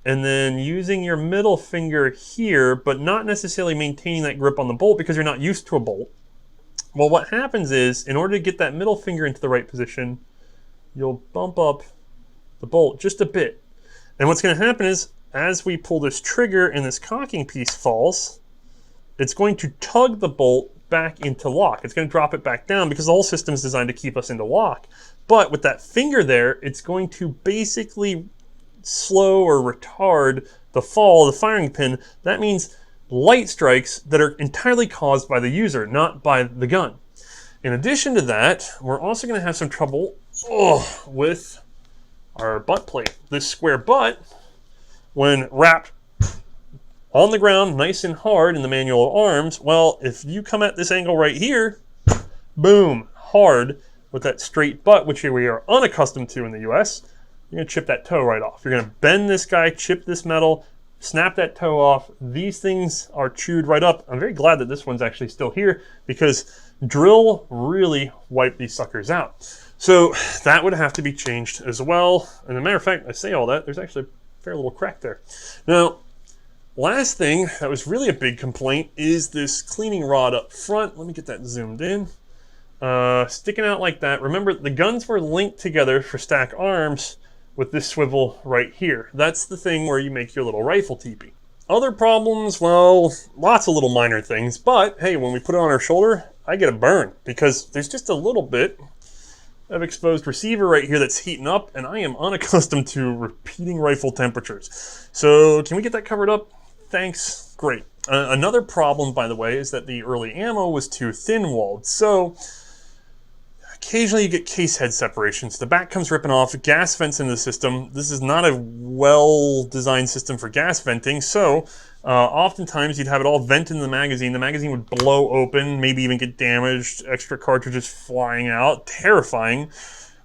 and then using your middle finger here, but not necessarily maintaining that grip on the bolt because you're not used to a bolt, well, what happens is, in order to get that middle finger into the right position, you'll bump up the bolt just a bit. And what's going to happen is, as we pull this trigger and this cocking piece falls, it's going to tug the bolt back into lock. It's going to drop it back down because the whole system is designed to keep us into lock. But with that finger there, it's going to basically slow or retard the fall of the firing pin. That means light strikes that are entirely caused by the user, not by the gun. In addition to that, we're also going to have some trouble with our butt plate. This square butt, when wrapped on the ground nice and hard in the manual of arms, well, if you come at this angle right here, boom, hard with that straight butt, which we are unaccustomed to in the US, you're going to chip that toe right off. You're going to bend this guy, chip this metal, snap that toe off. These things are chewed right up. I'm very glad that this one's actually still here because drill really wiped these suckers out. So that would have to be changed as well. And as a matter of fact, I say all that, there's actually a fair little crack there. Now, last thing that was really a big complaint is this cleaning rod up front. Let me get that zoomed in. Sticking out like that. Remember, the guns were linked together for stack arms with this swivel right here. That's the thing where you make your little rifle teepee. Other problems, well, lots of little minor things, but hey, when we put it on our shoulder, I get a burn because there's just a little bit of exposed receiver right here that's heating up, and I am unaccustomed to repeating rifle temperatures. So can we get that covered up? Thanks, great. Another problem, by the way, is that the early ammo was too thin-walled. So occasionally you get case head separations. The back comes ripping off, gas vents into the system. This is not a well-designed system for gas venting, so oftentimes you'd have it all vent into the magazine. The magazine would blow open, maybe even get damaged, extra cartridges flying out, terrifying.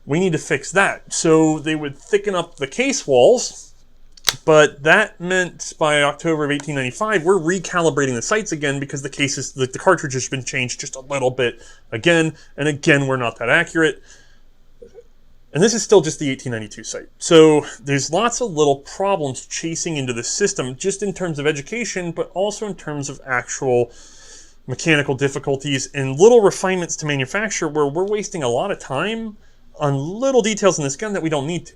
We need to fix that. So they would thicken up the case walls, but that meant by October of 1895, we're recalibrating the sights again because the cases, the cartridge has been changed just a little bit again, and again, we're not that accurate. And this is still just the 1892 sight. So there's lots of little problems chasing into the system, just in terms of education, but also in terms of actual mechanical difficulties and little refinements to manufacture where we're wasting a lot of time on little details in this gun that we don't need to.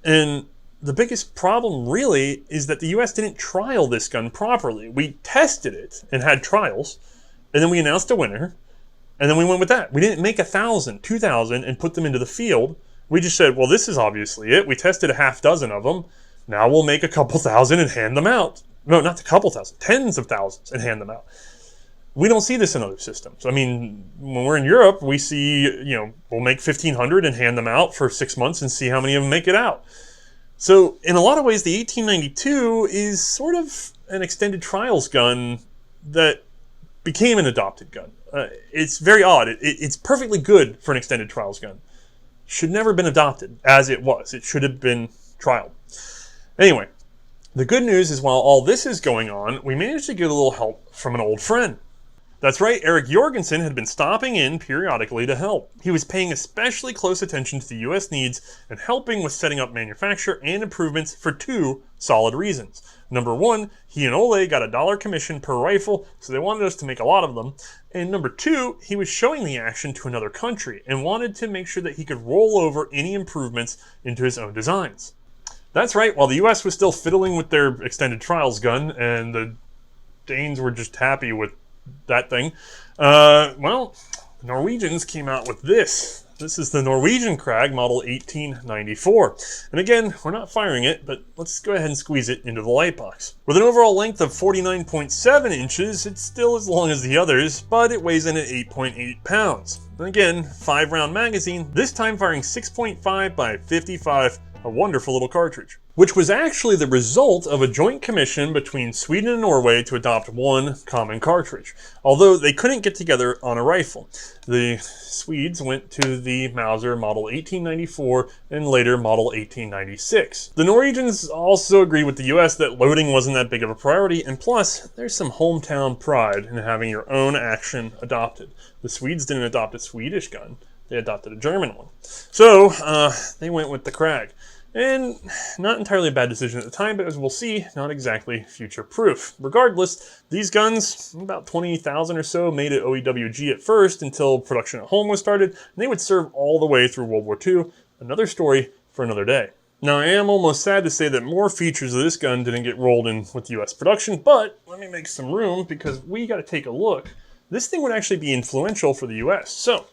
And the biggest problem really is that the US didn't trial this gun properly. We tested it and had trials, and then we announced a winner, and then we went with that. We didn't make 1,000, 2,000 and put them into the field. We just said, well, this is obviously it. We tested a half dozen of them. Now we'll make a couple thousand and hand them out. No, not a couple thousand, tens of thousands and hand them out. We don't see this in other systems. I mean, when we're in Europe, we see, we'll make 1,500 and hand them out for 6 months and see how many of them make it out. So in a lot of ways, the 1892 is sort of an extended trials gun that became an adopted gun. It's very odd. It's perfectly good for an extended trials gun. Should never have been adopted as it was. It should have been trialed. Anyway, the good news is while all this is going on, we managed to get a little help from an old friend. That's right, Krag Jørgensen had been stopping in periodically to help. He was paying especially close attention to the US needs and helping with setting up manufacture and improvements for two solid reasons. Number one, he and Ole got $1 commission per rifle, so they wanted us to make a lot of them. And number two, he was showing the action to another country and wanted to make sure that he could roll over any improvements into his own designs. That's right, while the US was still fiddling with their extended trials gun, and the Danes were just happy with that thing, well, the Norwegians came out with this. This is the Norwegian Krag Model 1894. And again, we're not firing it, but let's go ahead and squeeze it into the light box. With an overall length of 49.7 inches, it's still as long as the others, but it weighs in at 8.8 pounds. And again, 5-round magazine, this time firing 6.5 by 55, a wonderful little cartridge, which was actually the result of a joint commission between Sweden and Norway to adopt one common cartridge, although they couldn't get together on a rifle. The Swedes went to the Mauser Model 1894 and later Model 1896. The Norwegians also agreed with the US that loading wasn't that big of a priority, and plus, there's some hometown pride in having your own action adopted. The Swedes didn't adopt a Swedish gun, they adopted a German one. So, they went with the Krag. And not entirely a bad decision at the time, but as we'll see, not exactly future-proof. Regardless, these guns, about 20,000 or so, made it OEWG at first until production at home was started, and they would serve all the way through World War II. Another story for another day. Now, I am almost sad to say that more features of this gun didn't get rolled in with US production, but let me make some room because we got to take a look. This thing would actually be influential for the US. So,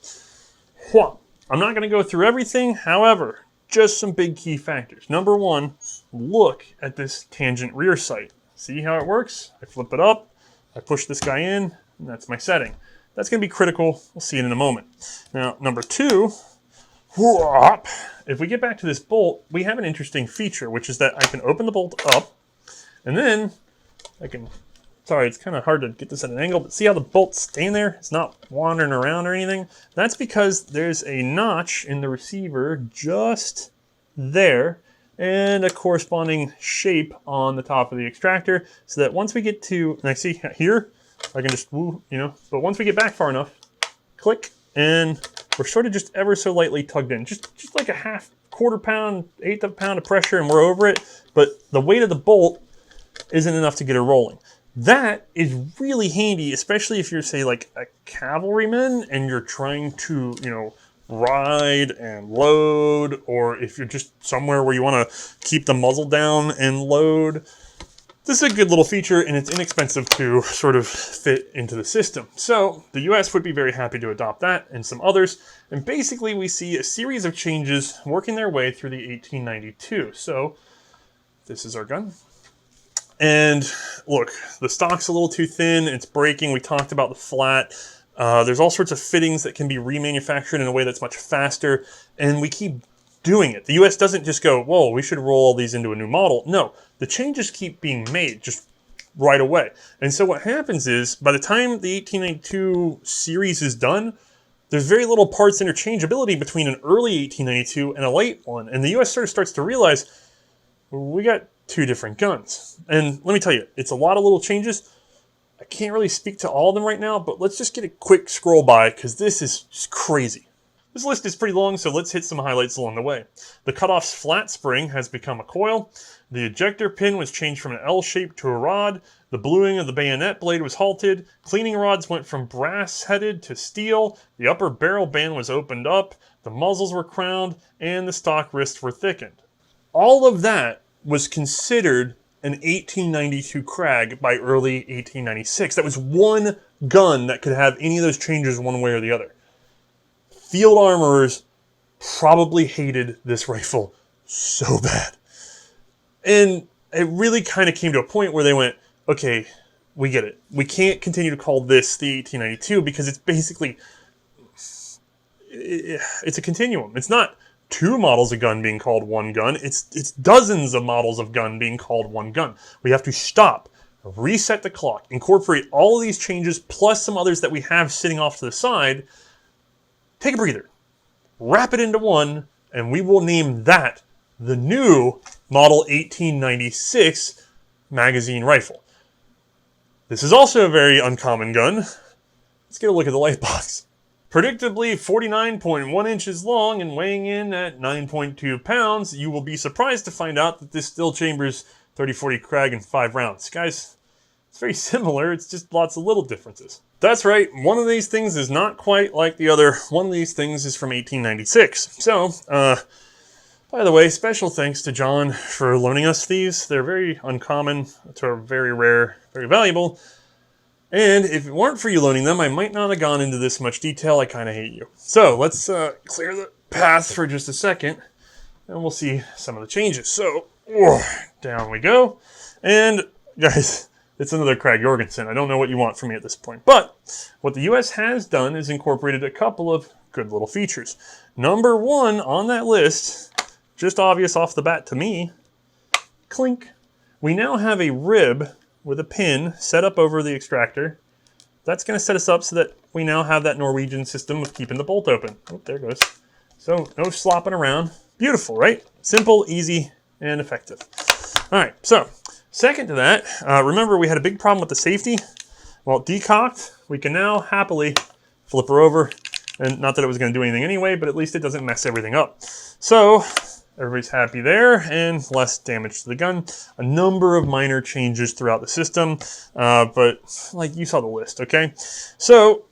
I'm not going to go through everything, however, just some big key factors. Number one, look at this tangent rear sight. See how it works? I flip it up, I push this guy in, and that's my setting. That's going to be critical. We'll see it in a moment. Now, number two, if we get back to this bolt, we have an interesting feature, which is that I can open the bolt up, and then I can, sorry, it's kind of hard to get this at an angle, but see how the bolt's staying there? It's not wandering around or anything. That's because there's a notch in the receiver just there and a corresponding shape on the top of the extractor so that once we get to, and I see here, I can just, but once we get back far enough, click, and we're sort of just ever so lightly tugged in. Just like a quarter pound, eighth of a pound of pressure and we're over it, but the weight of the bolt isn't enough to get it rolling. That is really handy, especially if you're, say, like a cavalryman and you're trying to, ride and load, or if you're just somewhere where you want to keep the muzzle down and load. This is a good little feature, and it's inexpensive to sort of fit into the system. So the US would be very happy to adopt that and some others, and basically we see a series of changes working their way through the 1892. So this is our gun. And look, the stock's a little too thin, it's breaking, we talked about the flat. There's all sorts of fittings that can be remanufactured in a way that's much faster, and we keep doing it. The US doesn't just go, whoa, we should roll all these into a new model. No, the changes keep being made just right away. And so what happens is, by the time the 1892 series is done, there's very little parts interchangeability between an early 1892 and a late one. And the US sort of starts to realize, we got two different guns. And let me tell you, it's a lot of little changes. I can't really speak to all of them right now, but let's just get a quick scroll by because this is just crazy. This list is pretty long, so let's hit some highlights along the way. The cutoffs flat spring has become a coil. The ejector pin was changed from an L shape to a rod. The bluing of the bayonet blade was halted. Cleaning rods went from brass-headed to steel. The upper barrel band was opened up. The muzzles were crowned, and the stock wrists were thickened. All of that was considered an 1892 Krag by early 1896. That was one gun that could have any of those changes one way or the other. Field armorers probably hated this rifle so bad. And it really kind of came to a point where they went, okay, we get it. We can't continue to call this the 1892 because it's basically, it's a continuum. It's not two models of gun being called one gun. It's dozens of models of gun being called one gun. We have to stop, reset the clock, incorporate all of these changes plus some others that we have sitting off to the side, take a breather, wrap it into one, and we will name that the new Model 1896 magazine rifle. This is also a very uncommon gun. Let's get a look at the light box. Predictably 49.1 inches long and weighing in at 9.2 pounds, you will be surprised to find out that this still chambers 30-40 Krag in 5 rounds. Guys, it's very similar, it's just lots of little differences. That's right, one of these things is not quite like the other. One of these things is from 1896. So, By the way, special thanks to John for loaning us these. They're very uncommon, they're very rare, very valuable. And if it weren't for you loaning them, I might not have gone into this much detail. I kind of hate you. So let's clear the path for just a second, and we'll see some of the changes. So, down we go. And guys, it's another Krag Jørgensen. I don't know what you want from me at this point. But what the US has done is incorporated a couple of good little features. Number one on that list, just obvious off the bat to me, clink. We now have a rib with a pin set up over the extractor. That's going to set us up so that we now have that Norwegian system of keeping the bolt open. Oh, there it goes. So no slopping around. Beautiful, right? Simple, easy, and effective. All right, so second to that, remember we had a big problem with the safety. Well, decocked, we can now happily flip her over. And not that it was going to do anything anyway, but at least it doesn't mess everything up. So everybody's happy there, and less damage to the gun. A number of minor changes throughout the system, but like you saw the list, okay? So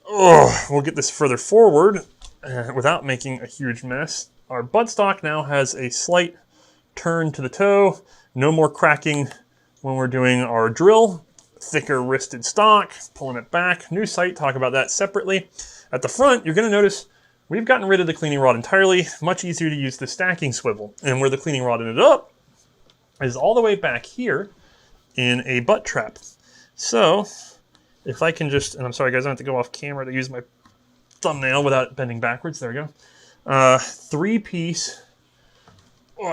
we'll get this further forward without making a huge mess. Our buttstock now has a slight turn to the toe. No more cracking when we're doing our drill. Thicker wristed stock, pulling it back. New sight, talk about that separately. At the front, you're going to notice we've gotten rid of the cleaning rod entirely. Much easier to use the stacking swivel. And where the cleaning rod ended up is all the way back here in a butt trap. So if I can just, and I'm sorry guys, I have to go off camera to use my thumbnail without bending backwards. There we go. Three-piece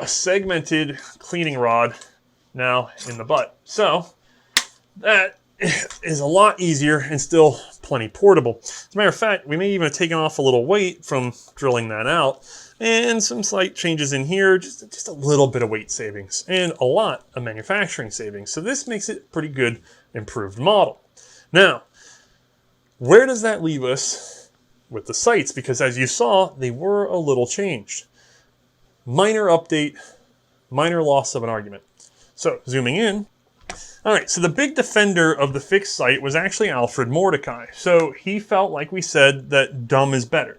segmented cleaning rod now in the butt. So that is a lot easier and still plenty portable. As a matter of fact, we may even have taken off a little weight from drilling that out, and some slight changes in here, just a little bit of weight savings and a lot of manufacturing savings. So this makes it a pretty good improved model. Now, where does that leave us with the sights? Because as you saw, they were a little changed. Minor update, minor loss of an argument. So zooming in, all right, so the big defender of the fixed sight was actually Alfred Mordecai. So he felt, like we said, that dumb is better.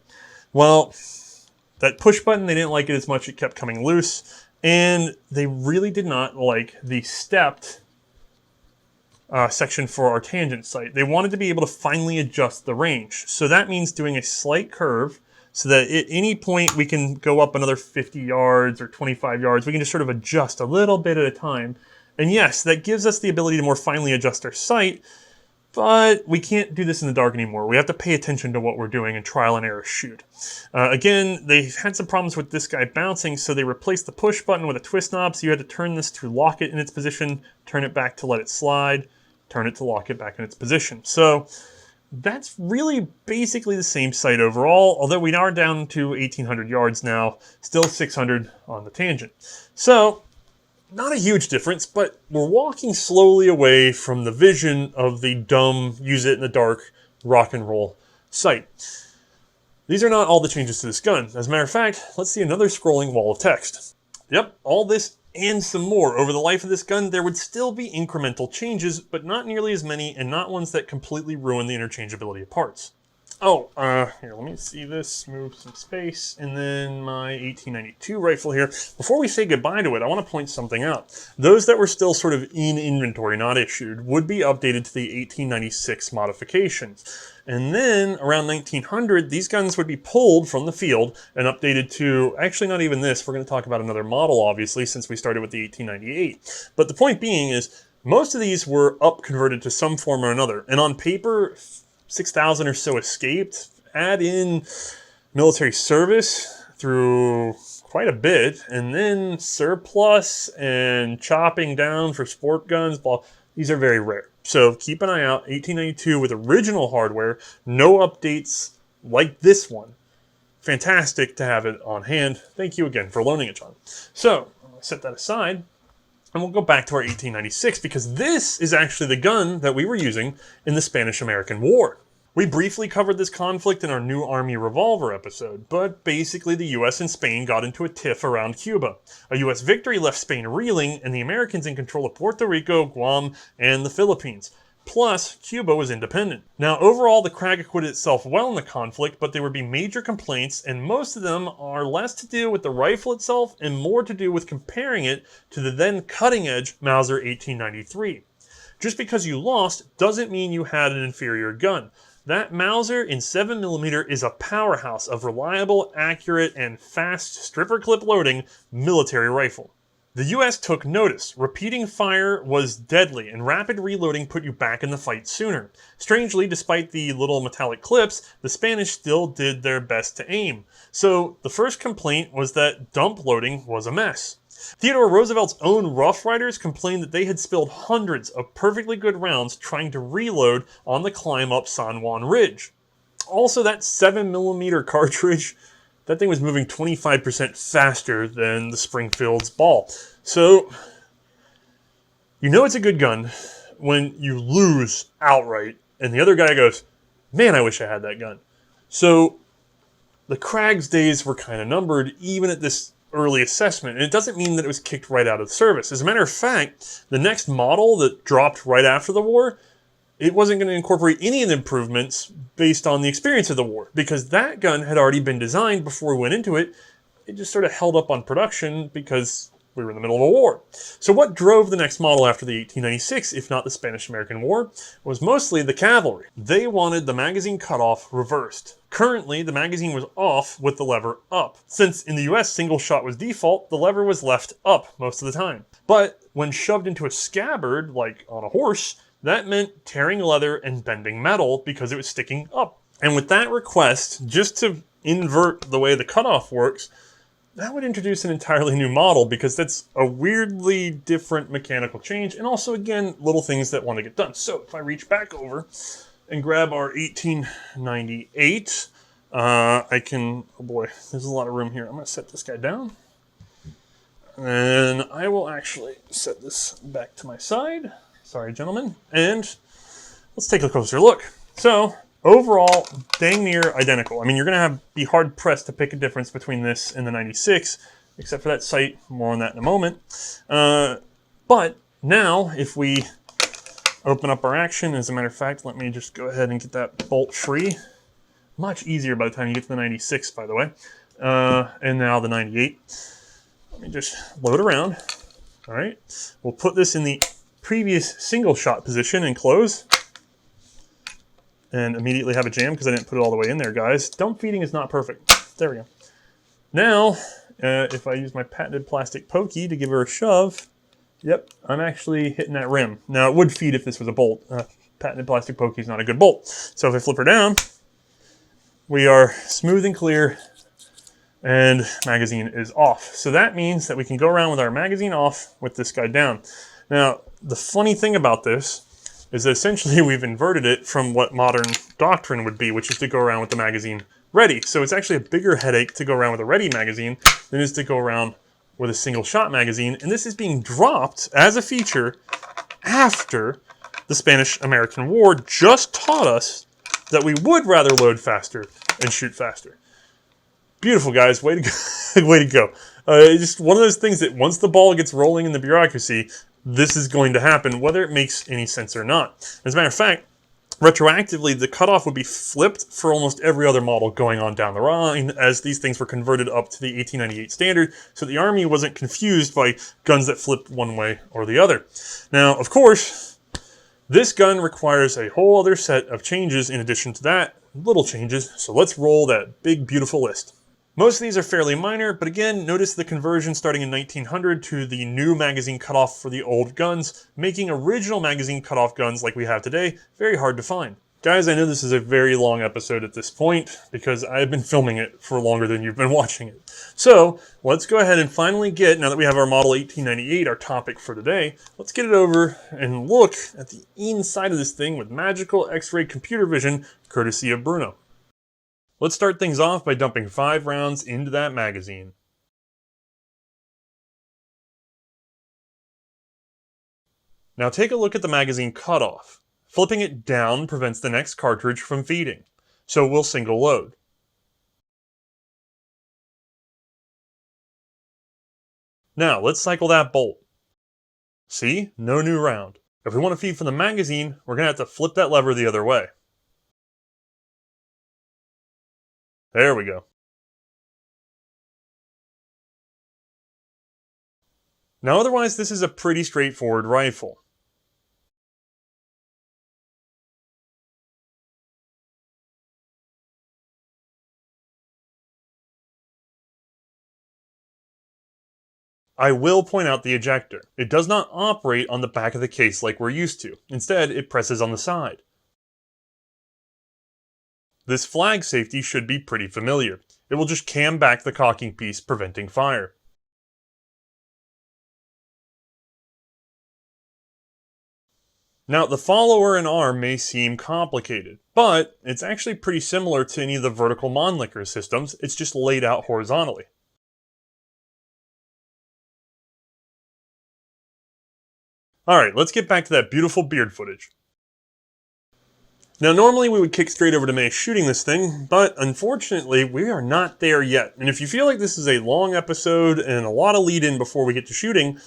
Well, that push button, they didn't like it as much. It kept coming loose. And they really did not like the stepped section for our tangent sight. They wanted to be able to finely adjust the range. So that means doing a slight curve so that at any point we can go up another 50 yards or 25 yards. We can just sort of adjust a little bit at a time. And yes, that gives us the ability to more finely adjust our sight, but we can't do this in the dark anymore. We have to pay attention to what we're doing and trial and error shoot. Again, they had some problems with this guy bouncing, so they replaced the push button with a twist knob, so you had to turn this to lock it in its position, turn it back to let it slide, turn it to lock it back in its position. So that's really basically the same sight overall, although we are down to 1,800 yards now, still 600 on the tangent. So not a huge difference, but we're walking slowly away from the vision of the dumb, use it in the dark, rock and roll sight. These are not all the changes to this gun. As a matter of fact, let's see another scrolling wall of text. Yep, all this and some more. Over the life of this gun, there would still be incremental changes, but not nearly as many, and not ones that completely ruin the interchangeability of parts. Oh, here, let me see this, move some space, and then my 1892 rifle here. Before we say goodbye to it, I want to point something out. Those that were still sort of in inventory, not issued, would be updated to the 1896 modifications. And then, around 1900, these guns would be pulled from the field and updated to, actually not even this, we're going to talk about another model, obviously, since we started with the 1898. But the point being is, most of these were up-converted to some form or another. And on paper, 6,000 or so escaped. Add in military service through quite a bit, and then surplus and chopping down for sport guns. These are very rare. So keep an eye out. 1892 with original hardware, no updates like this one. Fantastic to have it on hand. Thank you again for loaning it, John. So I'll set that aside, and we'll go back to our 1896, because this is actually the gun that we were using in the Spanish-American War. We briefly covered this conflict in our new Army revolver episode, but basically the US and Spain got into a tiff around Cuba. A US victory left Spain reeling, and the Americans in control of Puerto Rico, Guam, and the Philippines. Plus, Cuba was independent. Now, overall, the Krag acquitted itself well in the conflict, but there would be major complaints, and most of them are less to do with the rifle itself and more to do with comparing it to the then cutting-edge Mauser 1893. Just because you lost doesn't mean you had an inferior gun. That Mauser in 7mm is a powerhouse of reliable, accurate, and fast stripper clip loading military rifle. The US took notice. Repeating fire was deadly, and rapid reloading put you back in the fight sooner. Strangely, despite the little metallic clips, the Spanish still did their best to aim. So the first complaint was that dump loading was a mess. Theodore Roosevelt's own Rough Riders complained that they had spilled hundreds of perfectly good rounds trying to reload on the climb up San Juan Ridge. Also, that 7mm cartridge, that thing was moving 25% faster than the Springfield's ball. So, you know it's a good gun when you lose outright, and the other guy goes, man, I wish I had that gun. So, the Krag's days were kind of numbered, even at this early assessment, and it doesn't mean that it was kicked right out of service. As a matter of fact, the next model that dropped right after the war, it wasn't going to incorporate any of the improvements based on the experience of the war, because that gun had already been designed before we went into it. It just sort of held up on production because we were in the middle of a war. So what drove the next model after the 1896, if not the Spanish-American War, was mostly the cavalry. They wanted the magazine cutoff reversed. Currently, the magazine was off with the lever up. Since in the US single shot was default, the lever was left up most of the time. But when shoved into a scabbard, like on a horse, that meant tearing leather and bending metal because it was sticking up. And with that request, just to invert the way the cutoff works, that would introduce an entirely new model because that's a weirdly different mechanical change, and also, again, little things that want to get done. So if I reach back over and grab our 1898, I can, oh boy, there's a lot of room here. I'm going to set this guy down. And I will actually set this back to my side. Sorry, gentlemen. And let's take a closer look. So, overall, dang near identical. I mean, you're going to be hard-pressed to pick a difference between this and the 96, except for that sight. More on that in a moment. But now, if we open up our action, as a matter of fact, let me just go ahead and get that bolt free. Much easier by the time you get to the 96, by the way. And now the 98. Let me just load around. All right. We'll put this in the previous single shot position and close. And immediately have a jam because I didn't put it all the way in there, guys. Dump feeding is not perfect. There we go. Now, if I use my patented plastic pokey to give her a shove, yep, I'm actually hitting that rim. Now, it would feed if this was a bolt. Patented plastic pokey is not a good bolt. So if I flip her down, we are smooth and clear, and magazine is off. So that means that we can go around with our magazine off with this guy down. Now, the funny thing about this is that essentially we've inverted it from what modern doctrine would be, which is to go around with the magazine ready. So it's actually a bigger headache to go around with a ready magazine than it is to go around with a single shot magazine. And this is being dropped as a feature after the Spanish-American War just taught us that we would rather load faster and shoot faster. Beautiful, guys. Way to go. Way to go. It's just one of those things that once the ball gets rolling in the bureaucracy, this is going to happen, whether it makes any sense or not. As a matter of fact, retroactively, the cutoff would be flipped for almost every other model going on down the line, as these things were converted up to the 1898 standard, so the Army wasn't confused by guns that flipped one way or the other. Now, of course, this gun requires a whole other set of changes in addition to that, little changes, so let's roll that big, beautiful list. Most of these are fairly minor, but again, notice the conversion starting in 1900 to the new magazine cutoff for the old guns, making original magazine cutoff guns like we have today very hard to find. Guys, I know this is a very long episode at this point, because I've been filming it for longer than you've been watching it. So, let's go ahead and finally get, now that we have our model 1898, our topic for today, let's get it over and look at the inside of this thing with magical X-ray computer vision, courtesy of Bruno. Let's start things off by dumping 5 rounds into that magazine. Now take a look at the magazine cutoff. Flipping it down prevents the next cartridge from feeding, so we'll single load. Now let's cycle that bolt. See? No new round. If we want to feed from the magazine, we're going to have to flip that lever the other way. There we go. Now otherwise, this is a pretty straightforward rifle. I will point out the ejector. It does not operate on the back of the case like we're used to. Instead, it presses on the side. This flag safety should be pretty familiar. It will just cam back the cocking piece, preventing fire. Now, the follower and arm may seem complicated, but it's actually pretty similar to any of the vertical Mannlicher systems. It's just laid out horizontally. Alright, let's get back to that beautiful beard footage. Now normally we would kick straight over to Mae shooting this thing, but unfortunately we are not there yet. And if you feel like this is a long episode and a lot of lead in before we get to shooting,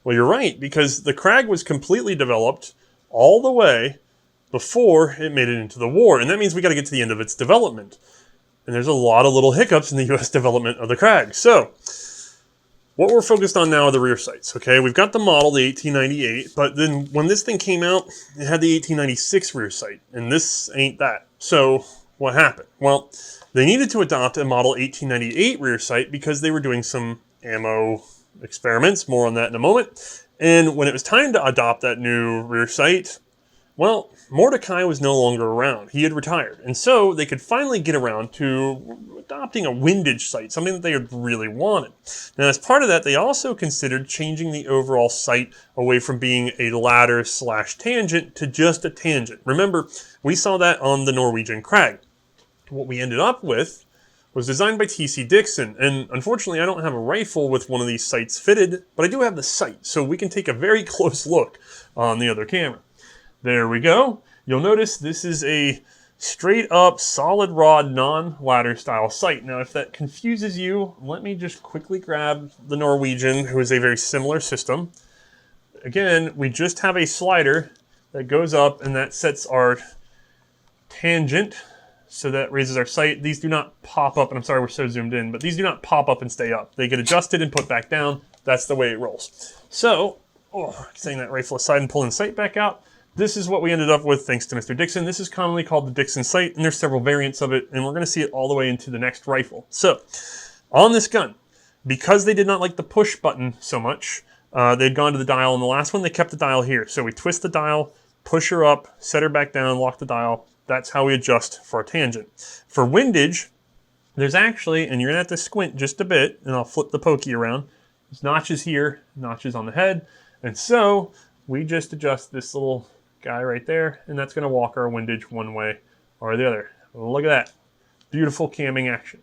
well you're right, because the Krag was completely developed all the way before it made it into the war. And that means we got to get to the end of its development. And there's a lot of little hiccups in the US development of the Krag. So, what we're focused on now are the rear sights, okay? We've got the model, the 1898, but then when this thing came out, it had the 1896 rear sight, and this ain't that. So, what happened? Well, they needed to adopt a model 1898 rear sight because they were doing some ammo experiments, more on that in a moment. And when it was time to adopt that new rear sight, well, Mordecai was no longer around. He had retired. And so they could finally get around to adopting a windage sight, something that they had really wanted. Now, as part of that, they also considered changing the overall sight away from being a ladder/tangent to just a tangent. Remember, we saw that on the Norwegian Krag. What we ended up with was designed by T.C. Dixon, and unfortunately I don't have a rifle with one of these sights fitted, but I do have the sight, so we can take a very close look on the other camera. There we go. You'll notice this is a straight up solid rod non-ladder style sight. Now if that confuses you, let me just quickly grab the Norwegian, who is a very similar system. Again, we just have a slider that goes up and that sets our tangent, so that raises our sight. These do not pop up, and I'm sorry we're so zoomed in, but these do not pop up and stay up. They get adjusted and put back down. That's the way it rolls. So, setting that rifle aside and pulling the sight back out, this is what we ended up with thanks to Mr. Dixon. This is commonly called the Dixon sight, and there's several variants of it, and we're going to see it all the way into the next rifle. So, on this gun, because they did not like the push button so much, they'd gone to the dial on the last one, they kept the dial here. So we twist the dial, push her up, set her back down, lock the dial. That's how we adjust for our tangent. For windage, there's actually, and you're going to have to squint just a bit, and I'll flip the pokey around. There's notches here, notches on the head, and so we just adjust this little guy right there, and that's going to walk our windage one way or the other. Look at that. Beautiful camming action.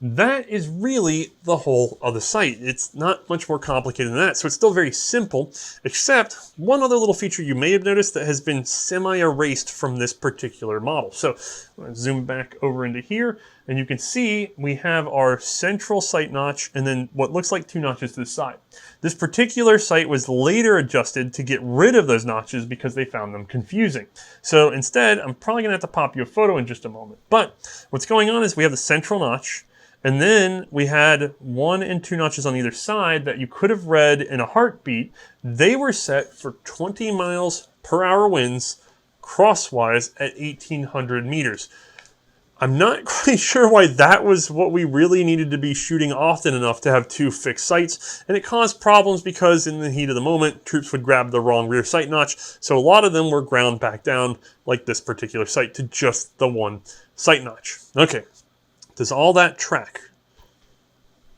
That is really the whole of the sight. It's not much more complicated than that, so it's still very simple, except one other little feature you may have noticed that has been semi-erased from this particular model. So I'm going to zoom back over into here, and you can see we have our central sight notch and then what looks like two notches to the side. This particular sight was later adjusted to get rid of those notches because they found them confusing. So instead, I'm probably going to have to pop you a photo in just a moment. But what's going on is we have the central notch, and then we had 1 and 2 notches on either side that you could have read in a heartbeat. They were set for 20 miles per hour winds crosswise at 1,800 meters. I'm not quite sure why that was what we really needed to be shooting often enough to have 2 fixed sights, and it caused problems because in the heat of the moment, troops would grab the wrong rear sight notch, so a lot of them were ground back down, like this particular sight, to just the 1 sight notch. Okay. Does all that track?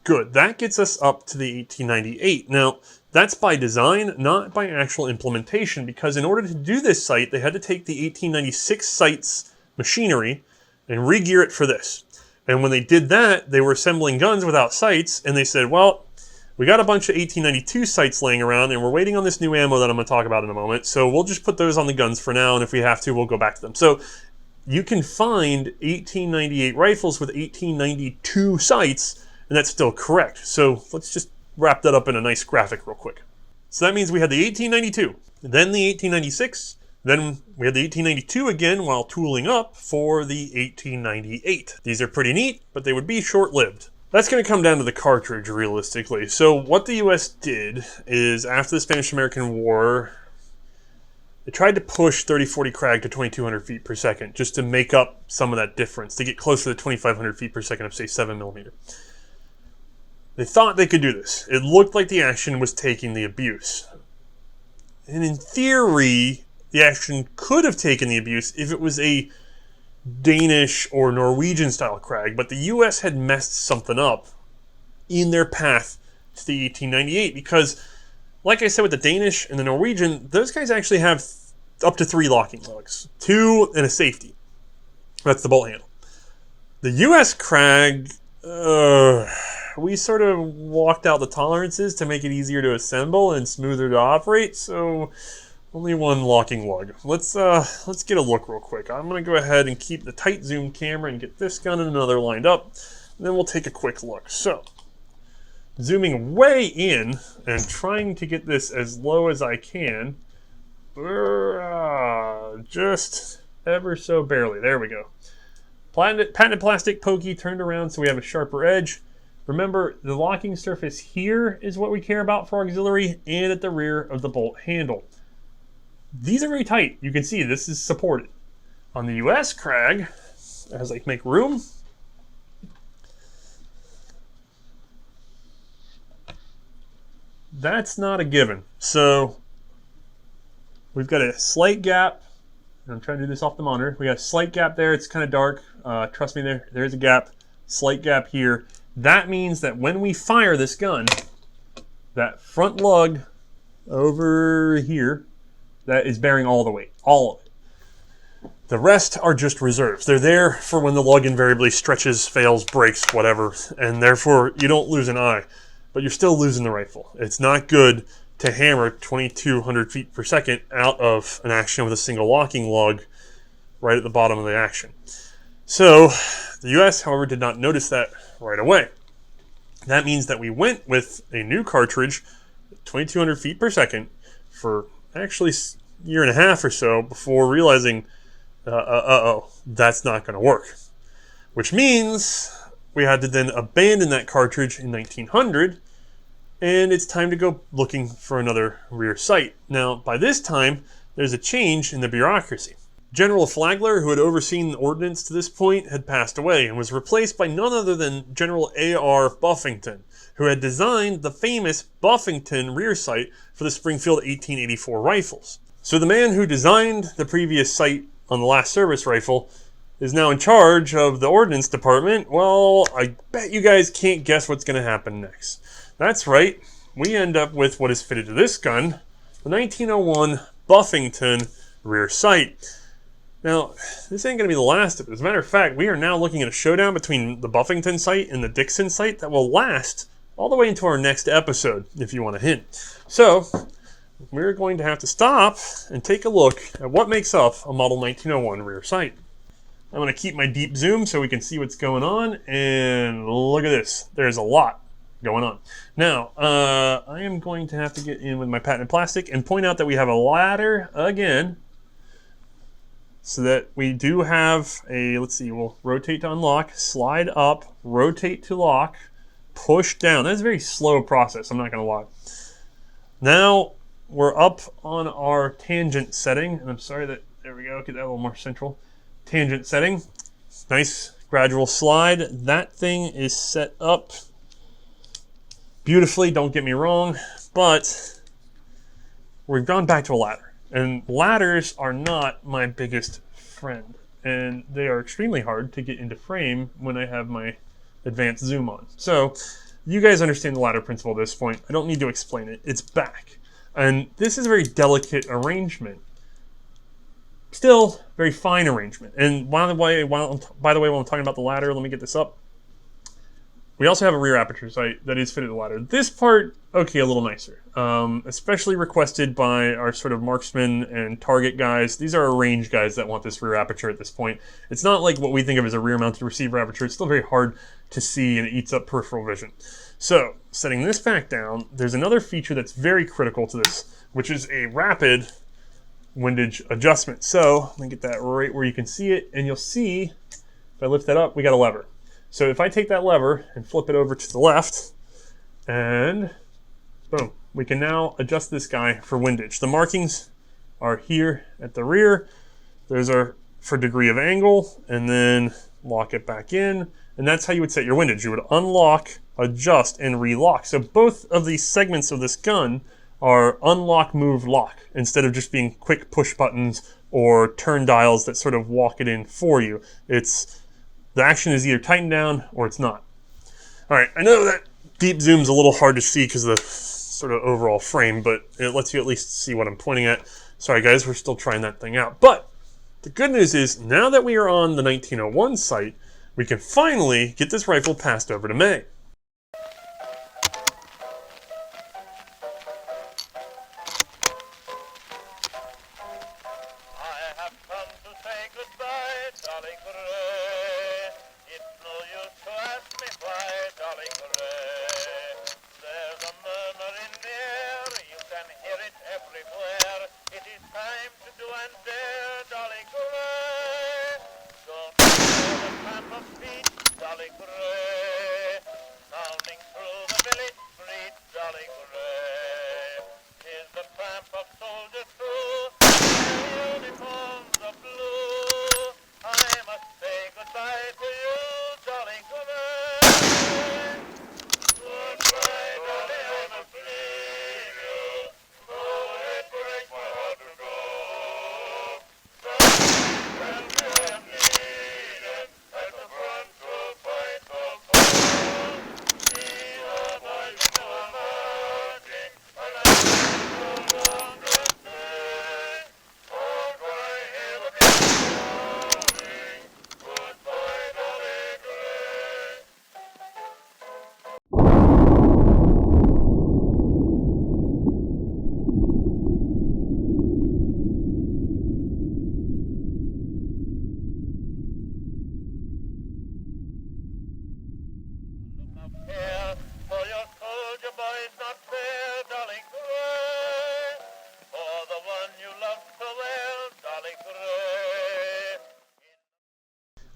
Good. That gets us up to the 1898. Now, that's by design, not by actual implementation, because in order to do this sight, they had to take the 1896 sight's machinery and re-gear it for this. And when they did that, they were assembling guns without sights, and they said, well, we got a bunch of 1892 sights laying around, and we're waiting on this new ammo that I'm going to talk about in a moment, so we'll just put those on the guns for now, and if we have to, we'll go back to them. So you can find 1898 rifles with 1892 sights, and that's still correct. So let's just wrap that up in a nice graphic real quick. So that means we had the 1892, then the 1896, then we had the 1892 again while tooling up for the 1898. These are pretty neat, but they would be short-lived. That's going to come down to the cartridge, realistically. So what the U.S. did is, after the Spanish-American War, they tried to push 30-40 Krag to 2,200 feet per second, just to make up some of that difference, to get closer to 2,500 feet per second of, say, 7mm. They thought they could do this. It looked like the action was taking the abuse. And in theory, the action could have taken the abuse if it was a Danish or Norwegian style Krag, but the US had messed something up in their path to the 1898 because, like I said with the Danish and the Norwegian, those guys actually have up to 3 locking lugs, 2 and a safety. That's the bolt handle. The US Krag, we sort of walked out the tolerances to make it easier to assemble and smoother to operate, so only 1 locking lug. Let's get a look real quick. I'm going to go ahead and keep the tight zoom camera and get this gun and another lined up, and then we'll take a quick look. So, zooming way in and trying to get this as low as I can, just ever so barely. There we go. Patented plastic pokey turned around so we have a sharper edge. Remember, the locking surface here is what we care about for auxiliary, and at the rear of the bolt handle. These are very tight. You can see this is supported. On the US Krag, as I make room, that's not a given. So we've got a slight gap. I'm trying to do this off the monitor. We got a slight gap there. It's kind of dark. Trust me, there's a gap. Slight gap here. That means that when we fire this gun, that front lug over here, that is bearing all the weight, all of it. The rest are just reserves. They're there for when the lug invariably stretches, fails, breaks, whatever, and therefore you don't lose an eye, but you're still losing the rifle. It's not good to hammer 2,200 feet per second out of an action with a single locking lug right at the bottom of the action. So the US, however, did not notice that right away. That means that we went with a new cartridge, 2,200 feet per second, for actually a year and a half or so before realizing, that's not going to work. Which means we had to then abandon that cartridge in 1900, and it's time to go looking for another rear sight. Now, by this time, there's a change in the bureaucracy. General Flagler, who had overseen the ordnance to this point, had passed away and was replaced by none other than General A.R. Buffington, who had designed the famous Buffington rear sight for the Springfield 1884 rifles. So the man who designed the previous sight on the last service rifle is now in charge of the ordnance department. Well, I bet you guys can't guess what's going to happen next. That's right, we end up with what is fitted to this gun, the 1901 Buffington rear sight. Now, this ain't going to be the last of it. As a matter of fact, we are now looking at a showdown between the Buffington sight and the Dixon sight that will last all the way into our next episode, if you want a hint. So, we're going to have to stop and take a look at what makes up a Model 1901 rear sight. I'm going to keep my deep zoom so we can see what's going on, and look at this. There's a lot going on. Now, I am going to have to get in with my patented plastic and point out that we have a ladder again, so that we do have a, let's see, we'll rotate to unlock, slide up, rotate to lock, push down. That's a very slow process, I'm not going to lie. Now, we're up on our tangent setting, and I'm sorry that, there we go, get that a little more central. Tangent setting, nice gradual slide. That thing is set up beautifully, don't get me wrong, but we've gone back to a ladder. And ladders are not my biggest friend, and they are extremely hard to get into frame when I have my advanced zoom on. So, you guys understand the ladder principle at this point. I don't need to explain it. It's back. And this is a very delicate arrangement. Still, very fine arrangement. And by the way, while I'm talking about the ladder, let me get this up. We also have a rear aperture sight that is fitted to the ladder. This part, okay, a little nicer. Especially requested by our sort of marksman and target guys. These are our range guys that want this rear aperture at this point. It's not like what we think of as a rear-mounted receiver aperture. It's still very hard to see, and it eats up peripheral vision. So setting this back down, there's another feature that's very critical to this, which is a rapid windage adjustment. So let me get that right where you can see it, and you'll see if I lift that up, we got a lever. So if I take that lever and flip it over to the left, and boom, we can now adjust this guy for windage. The markings are here at the rear. Those are for degree of angle, and then lock it back in. And that's how you would set your windage. You would unlock, adjust, and relock. So both of these segments of this gun are unlock, move, lock, instead of just being quick push buttons or turn dials that sort of walk it in for you. The action is either tightened down or it's not. All right, I know that deep zoom's a little hard to see because of the sort of overall frame, but it lets you at least see what I'm pointing at. Sorry guys, we're still trying that thing out. But the good news is, now that we are on the 1901 site, we can finally get this rifle passed over to Mae.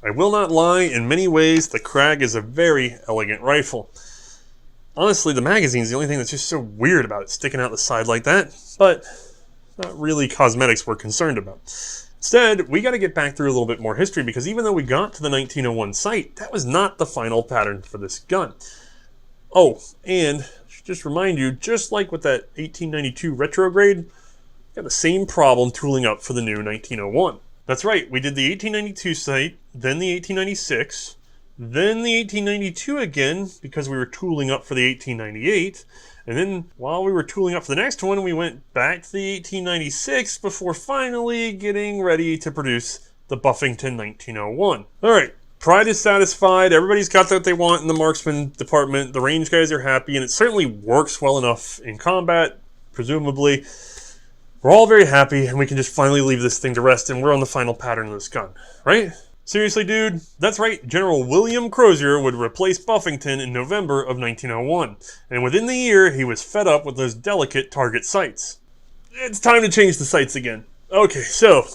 I will not lie, in many ways, the Krag is a very elegant rifle. Honestly, the magazine is the only thing that's just so weird about it, sticking out the side like that, but not really cosmetics we're concerned about. Instead, we got to get back through a little bit more history, because even though we got to the 1901 site, that was not the final pattern for this gun. Oh, and I should just remind you, just like with that 1892 retrograde, got the same problem tooling up for the new 1901. That's right, we did the 1892 site, then the 1896, then the 1892 again, because we were tooling up for the 1898, and then while we were tooling up for the next one, we went back to the 1896 before finally getting ready to produce the Buffington 1901. All right, pride is satisfied, everybody's got what they want in the marksman department, the range guys are happy, and it certainly works well enough in combat, presumably. We're all very happy, and we can just finally leave this thing to rest, and we're on the final pattern of this gun, right? Seriously, dude? That's right, General William Crozier would replace Buffington in November of 1901, and within the year, he was fed up with those delicate target sights. It's time to change the sights again. Okay, so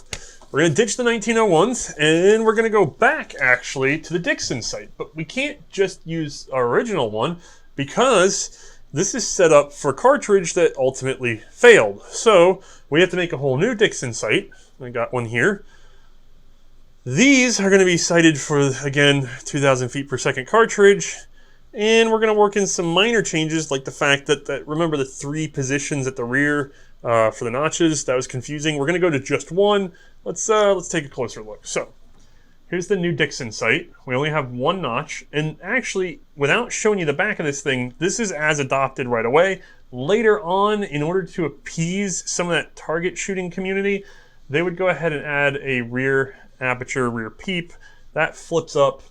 we're going to ditch the 1901s, and we're going to go back, actually, to the Dixon sight, but we can't just use our original one, because this is set up for cartridge that ultimately failed. So we have to make a whole new Dixon sight. I got one here. These are going to be sighted for, again, 2,000 feet per second cartridge. And we're going to work in some minor changes, like the fact that remember the 3 positions at the rear for the notches? That was confusing. We're going to go to just one. Let's take a closer look. So here's the new Dixon sight. We only have 1 notch, and actually, without showing you the back of this thing, this is as adopted right away. Later on, in order to appease some of that target shooting community, they would go ahead and add a rear aperture, rear peep. That flips up.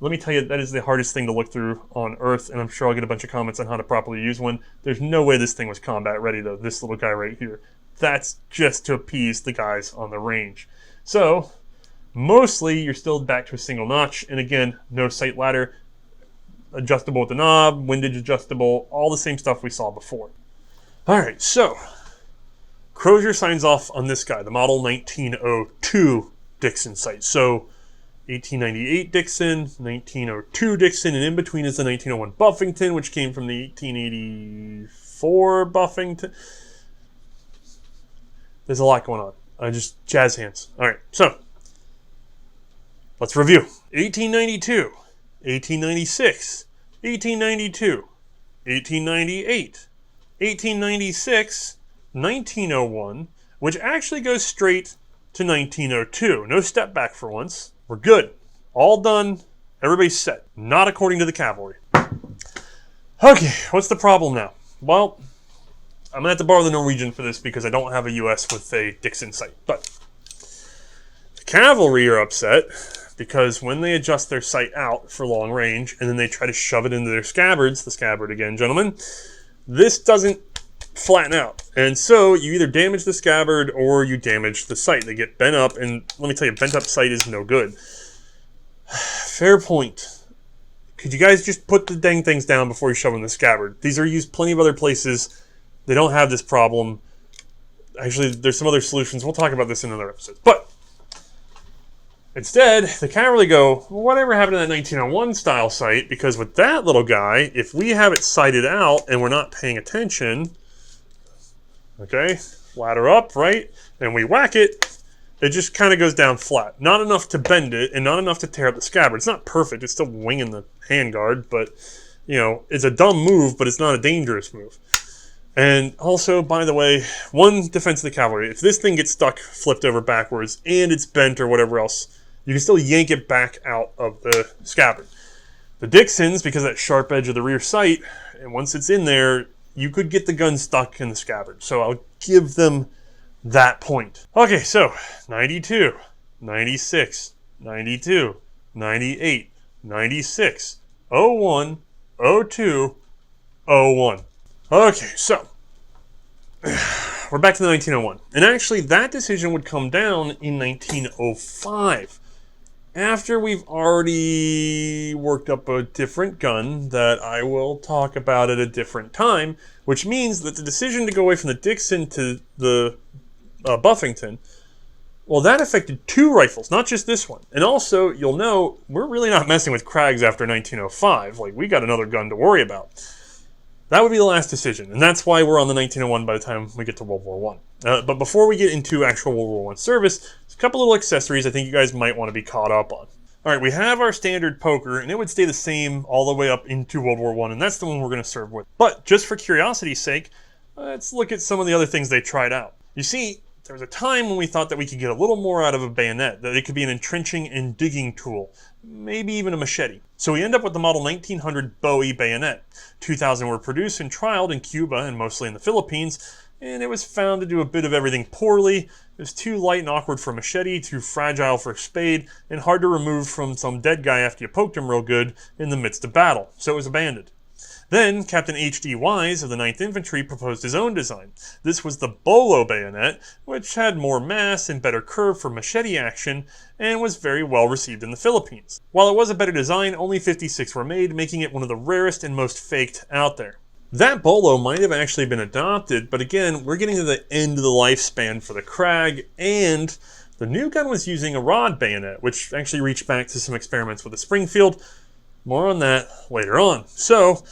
Let me tell you, that is the hardest thing to look through on Earth, and I'm sure I'll get a bunch of comments on how to properly use one. There's no way this thing was combat ready, though, this little guy right here. That's just to appease the guys on the range. So mostly, you're still back to a single notch, and again, no sight ladder. adjustable with the knob, windage adjustable, all the same stuff we saw before. All right, so Crozier signs off on this guy, the model 1902 Dixon sight. So 1898 Dixon, 1902 Dixon, and in between is the 1901 Buffington, which came from the 1884 Buffington. There's a lot going on. Just jazz hands. All right, so let's review. 1892, 1896, 1892, 1898, 1896, 1901, which actually goes straight to 1902. No step back for once. We're good. All done. Everybody's set. Not according to the cavalry. Okay, what's the problem now? Well, I'm going to have to borrow the Norwegian for this because I don't have a US with a Dixon sight. But the cavalry are upset because when they adjust their sight out for long range and then they try to shove it into their scabbards, the scabbard again, gentlemen, this doesn't flatten out. And so you either damage the scabbard or you damage the sight. They get bent up, and let me tell you, bent up sight is no good. Fair point. Could you guys just put the dang things down before you shove them in the scabbard? These are used plenty of other places. They don't have this problem. Actually, there's some other solutions. We'll talk about this in another episode. But instead, the cavalry go, well, whatever happened to that 1901 style sight? Because with that little guy, if we have it sighted out and we're not paying attention, okay, ladder up, right? And we whack it, it just kind of goes down flat. Not enough to bend it and not enough to tear up the scabbard. It's not perfect. It's still winging the handguard, but, you know, it's a dumb move, but it's not a dangerous move. And also, by the way, one defense of the cavalry, if this thing gets stuck, flipped over backwards, and it's bent or whatever else, you can still yank it back out of the scabbard. The Dixons, because of that sharp edge of the rear sight, and once it's in there, you could get the gun stuck in the scabbard. So I'll give them that point. Okay, so 92, 96, 92, 98, 96, 01, 02, 01. Okay, so we're back to the 1901. And actually, that decision would come down in 1905. After we've already worked up a different gun that I will talk about at a different time, which means that the decision to go away from the Dixon to the Buffington, well, that affected two rifles, not just this one. And also, you'll know, we're really not messing with Krags after 1905. Like, we got another gun to worry about. That would be the last decision, and that's why we're on the 1901 by the time we get to World War I. But before we get into actual World War I service, there's a couple little accessories I think you guys might want to be caught up on. All right, we have our standard poker, and it would stay the same all the way up into World War I, and that's the one we're going to serve with. But just for curiosity's sake, let's look at some of the other things they tried out. You see, there was a time when we thought that we could get a little more out of a bayonet, that it could be an entrenching and digging tool, maybe even a machete. So we end up with the model 1900 Bowie bayonet. 2,000 were produced and trialed in Cuba and mostly in the Philippines, and it was found to do a bit of everything poorly. It was too light and awkward for a machete, too fragile for a spade, and hard to remove from some dead guy after you poked him real good in the midst of battle, so it was abandoned. Then, Captain H.D. Wise of the 9th Infantry proposed his own design. This was the Bolo bayonet, which had more mass and better curve for machete action, and was very well received in the Philippines. While it was a better design, only 56 were made, making it one of the rarest and most faked out there. That Bolo might have actually been adopted, but again, we're getting to the end of the lifespan for the Krag, and the new gun was using a rod bayonet, which actually reached back to some experiments with the Springfield. More on that later on. So,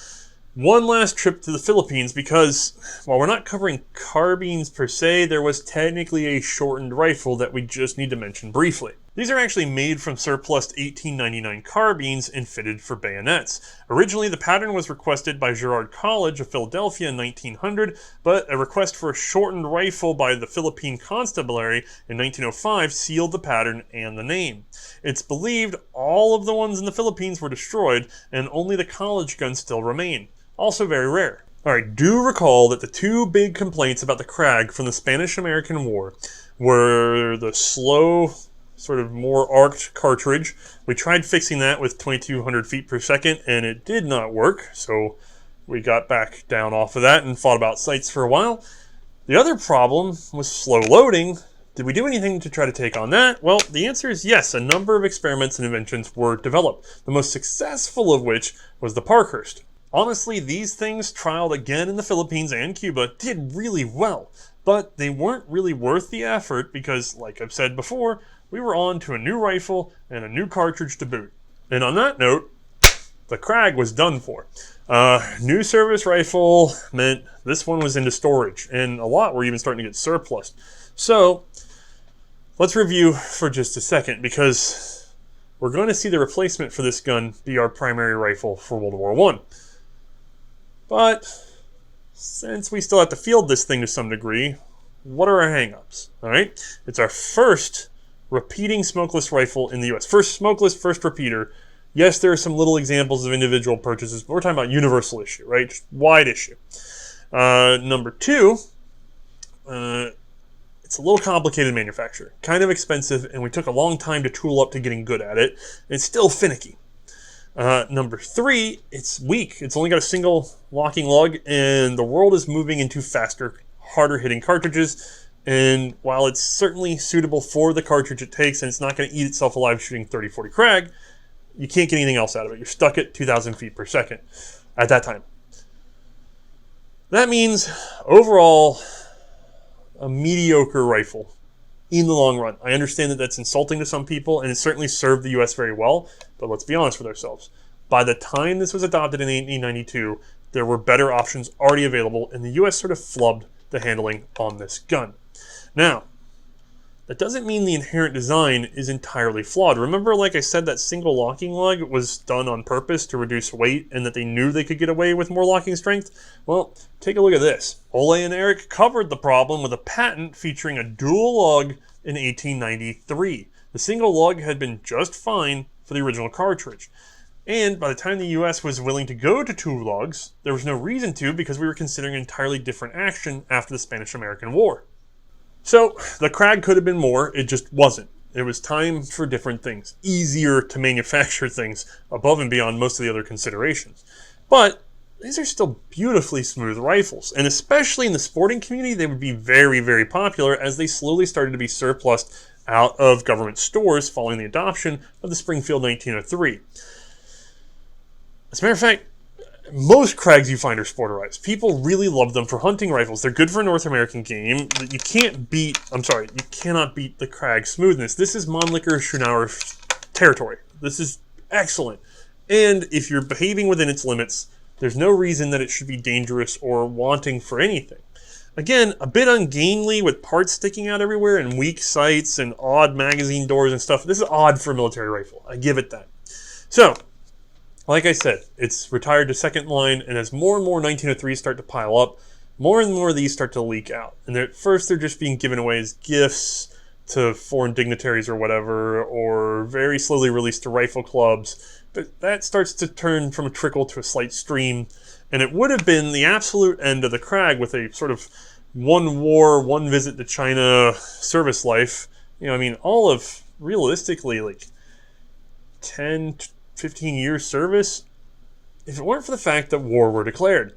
one last trip to the Philippines because, while we're not covering carbines per se, there was technically a shortened rifle that we just need to mention briefly. These are actually made from surplus 1899 carbines and fitted for bayonets. Originally, the pattern was requested by Girard College of Philadelphia in 1900, but a request for a shortened rifle by the Philippine Constabulary in 1905 sealed the pattern and the name. It's believed all of the ones in the Philippines were destroyed, and only the college guns still remain. Also very rare. Alright, do recall that the two big complaints about the Krag from the Spanish-American War were the slow, sort of more arced cartridge. We tried fixing that with 2200 feet per second, and it did not work, so we got back down off of that and fought about sights for a while. The other problem was slow loading, Did we do anything to try to take on that? Well, the answer is yes. A number of experiments and inventions were developed, the most successful of which was the Parkhurst. Honestly, these things, trialed again in the Philippines and Cuba, did really well, but they weren't really worth the effort because, like I've said before, we were on to a new rifle and a new cartridge to boot. And on that note, the Krag was done for. New service rifle meant this one was into storage, and a lot were even starting to get surplus. So, let's review for just a second, because we're going to see the replacement for this gun be our primary rifle for World War I. But, since we still have to field this thing to some degree, what are our hang-ups? Alright, it's our first repeating smokeless rifle in the US. First smokeless, first repeater. Yes, there are some little examples of individual purchases, but we're talking about universal issue, right? Just wide issue. Number two, it's a little complicated to manufacture, kind of expensive, and we took a long time to tool up to getting good at it. It's still finicky. Number three, it's weak. It's only got a single locking lug, and the world is moving into faster, harder hitting cartridges. And while it's certainly suitable for the cartridge it takes, and it's not going to eat itself alive shooting 30-40 Krag, you can't get anything else out of it. You're stuck at 2,000 feet per second at that time. That means, overall, a mediocre rifle in the long run. I understand that that's insulting to some people, and it certainly served the US very well, but let's be honest with ourselves. By the time this was adopted in 1892, there were better options already available, and the US sort of flubbed the handling on this gun. Now, that doesn't mean the inherent design is entirely flawed. Remember, like I said, that single locking lug was done on purpose to reduce weight and that they knew they could get away with more locking strength? Well, take a look at this. Ole and Eric covered the problem with a patent featuring a dual lug in 1893. The single lug had been just fine for the original cartridge. And by the time the US was willing to go to two lugs, there was no reason to, because we were considering an entirely different action after the Spanish-American War. So, the Krag could have been more, it just wasn't. It was time for different things, easier to manufacture things above and beyond most of the other considerations. But these are still beautifully smooth rifles, and especially in the sporting community, they would be very, very popular as they slowly started to be surplused out of government stores following the adoption of the Springfield 1903. As a matter of fact, most Krags you find are sporterized. People really love them for hunting rifles. They're good for a North American game. You cannot beat the Krag smoothness. This is Mannlicher Schönauer territory. This is excellent. And if you're behaving within its limits, there's no reason that it should be dangerous or wanting for anything. Again, a bit ungainly with parts sticking out everywhere and weak sights and odd magazine doors and stuff. This is odd for a military rifle. I give it that. So, like I said, it's retired to second line, and as more and more 1903s start to pile up, more and more of these start to leak out. And at first they're just being given away as gifts to foreign dignitaries or whatever, or very slowly released to rifle clubs. But that starts to turn from a trickle to a slight stream, and it would have been the absolute end of the Krag with a sort of one war, one visit to China service life. You know, I mean, all of, realistically, like 10 to 15 years service, if it weren't for the fact that war were declared.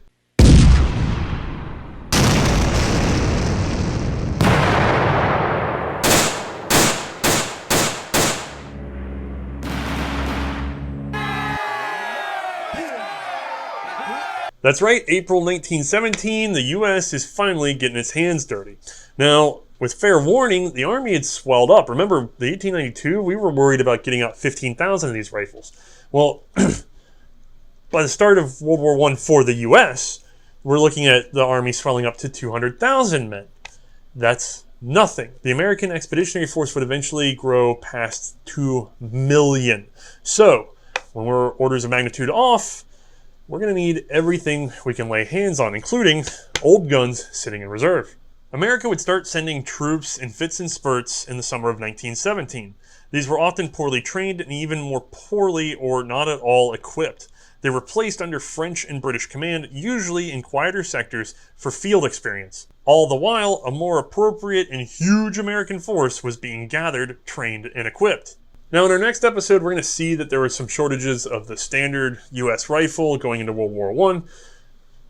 That's right, April 1917, the US is finally getting its hands dirty. Now, with fair warning, the Army had swelled up. Remember, the 1892, we were worried about getting out 15,000 of these rifles. Well, by the start of World War I for the US, we're looking at the Army swelling up to 200,000 men. That's nothing. The American Expeditionary Force would eventually grow past 2 million. So, when we're orders of magnitude off, we're going to need everything we can lay hands on, including old guns sitting in reserve. America would start sending troops in fits and spurts in the summer of 1917. These were often poorly trained and even more poorly or not at all equipped. They were placed under French and British command, usually in quieter sectors, for field experience. All the while, a more appropriate and huge American force was being gathered, trained, and equipped. Now, in our next episode, we're going to see that there were some shortages of the standard U.S. rifle going into World War I.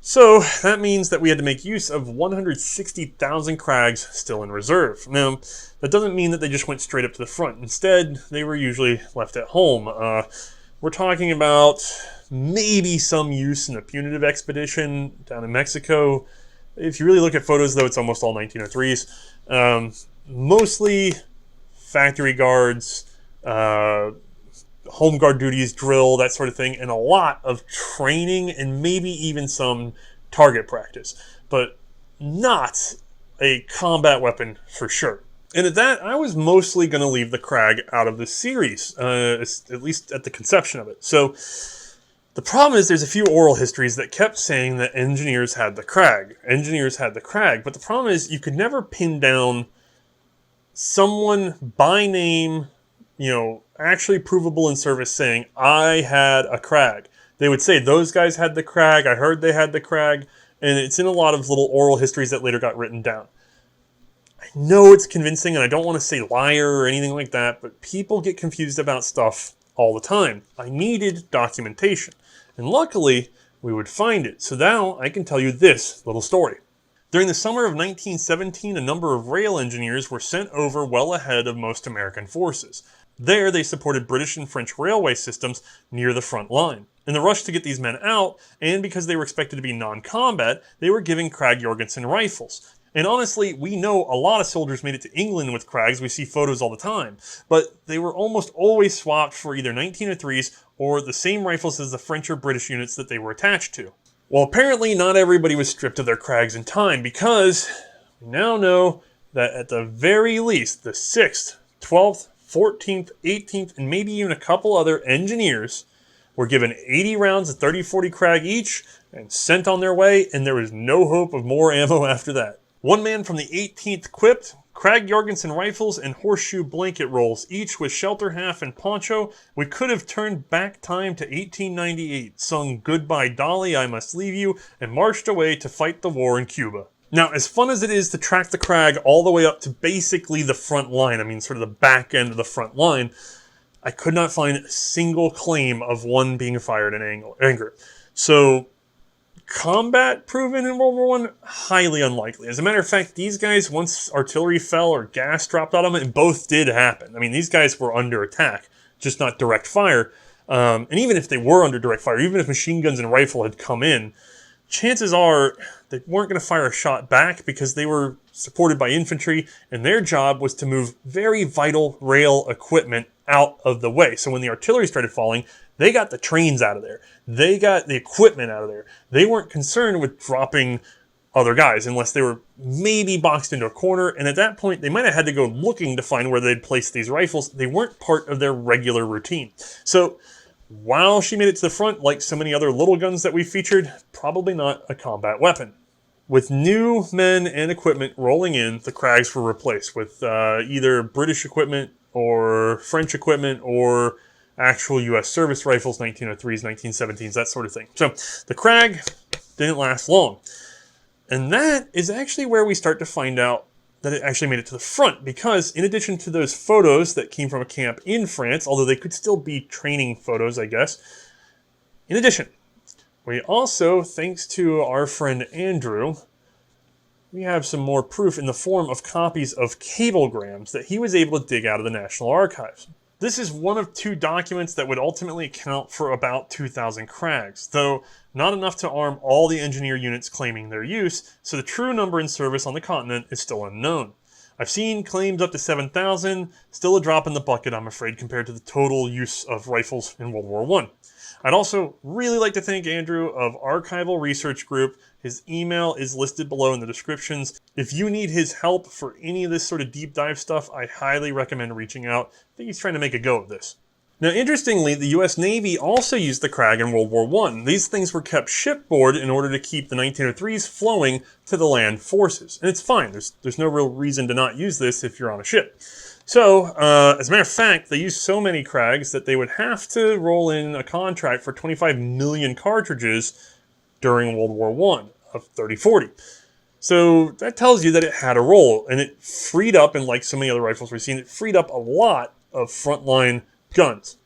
So that means that we had to make use of 160,000 Krags still in reserve. Now, that doesn't mean that they just went straight up to the front. Instead, they were usually left at home. We're talking about maybe some use in a punitive expedition down in Mexico. If you really look at photos, though, it's almost all 1903s. Mostly factory guards, home guard duties, drill, that sort of thing, and a lot of training and maybe even some target practice, but not a combat weapon for sure. And at that, I was mostly going to leave the Krag out of this series, at least at the conception of it. So the problem is there's a few oral histories that kept saying that engineers had the Krag. Engineers had the Krag, but the problem is you could never pin down someone by name, actually provable in service saying, I had a Krag. They would say, those guys had the Krag, I heard they had the Krag, and it's in a lot of little oral histories that later got written down. I know it's convincing, and I don't want to say liar or anything like that, but people get confused about stuff all the time. I needed documentation, and luckily, we would find it. So now I can tell you this little story. During the summer of 1917, a number of rail engineers were sent over well ahead of most American forces. There, they supported British and French railway systems near the front line. In the rush to get these men out, and because they were expected to be non-combat, they were giving Krag Jørgensen rifles. And honestly, we know a lot of soldiers made it to England with Krags. We see photos all the time. But they were almost always swapped for either 1903s or the same rifles as the French or British units that they were attached to. Well, apparently not everybody was stripped of their Krags in time, because we now know that at the very least, the 6th, 12th, 14th, 18th, and maybe even a couple other engineers were given 80 rounds of 30-40 Krag each and sent on their way, and there was no hope of more ammo after that. One man from the 18th quipped, Krag Jørgensen rifles and horseshoe blanket rolls, each with shelter half and poncho. We could have turned back time to 1898, sung Goodbye Dolly, I Must Leave You, and marched away to fight the war in Cuba. Now, as fun as it is to track the Krag all the way up to basically the front line, I mean sort of the back end of the front line, I could not find a single claim of one being fired in anger. So, combat proven in World War I? Highly unlikely. As a matter of fact, these guys, once artillery fell or gas dropped on them, and both did happen. I mean, these guys were under attack, just not direct fire. And even if they were under direct fire, even if machine guns and rifle had come in, chances are they weren't going to fire a shot back because they were supported by infantry, and their job was to move very vital rail equipment out of the way. So when the artillery started falling, they got the trains out of there. They got the equipment out of there. They weren't concerned with dropping other guys unless they were maybe boxed into a corner, and at that point, they might have had to go looking to find where they'd place these rifles. They weren't part of their regular routine. So while she made it to the front, like so many other little guns that we featured, probably not a combat weapon. With new men and equipment rolling in, the Krags were replaced with either British equipment or French equipment or actual U.S. service rifles, 1903s, 1917s, that sort of thing. So the Krag didn't last long. And that is actually where we start to find out that it actually made it to the front, because in addition to those photos that came from a camp in France, although they could still be training photos, I guess, in addition, we also, thanks to our friend Andrew, we have some more proof in the form of copies of cablegrams that he was able to dig out of the National Archives. This is one of two documents that would ultimately account for about 2,000 Krags, though not enough to arm all the engineer units claiming their use, so the true number in service on the continent is still unknown. I've seen claims up to 7,000, still a drop in the bucket, I'm afraid, compared to the total use of rifles in World War I. I'd also really like to thank Andrew of Archival Research Group. His email is listed below in the descriptions. If you need his help for any of this sort of deep dive stuff, I highly recommend reaching out. I think he's trying to make a go of this. Now, interestingly, the U.S. Navy also used the Krag in World War I. These things were kept shipboard in order to keep the 1903s flowing to the land forces. And it's fine. There's no real reason to not use this if you're on a ship. So, as a matter of fact, they used so many Krags that they would have to roll in a contract for 25 million cartridges during World War I of 30-40. So that tells you that it had a role, and it freed up, and like so many other rifles we've seen, it freed up a lot of frontline guns.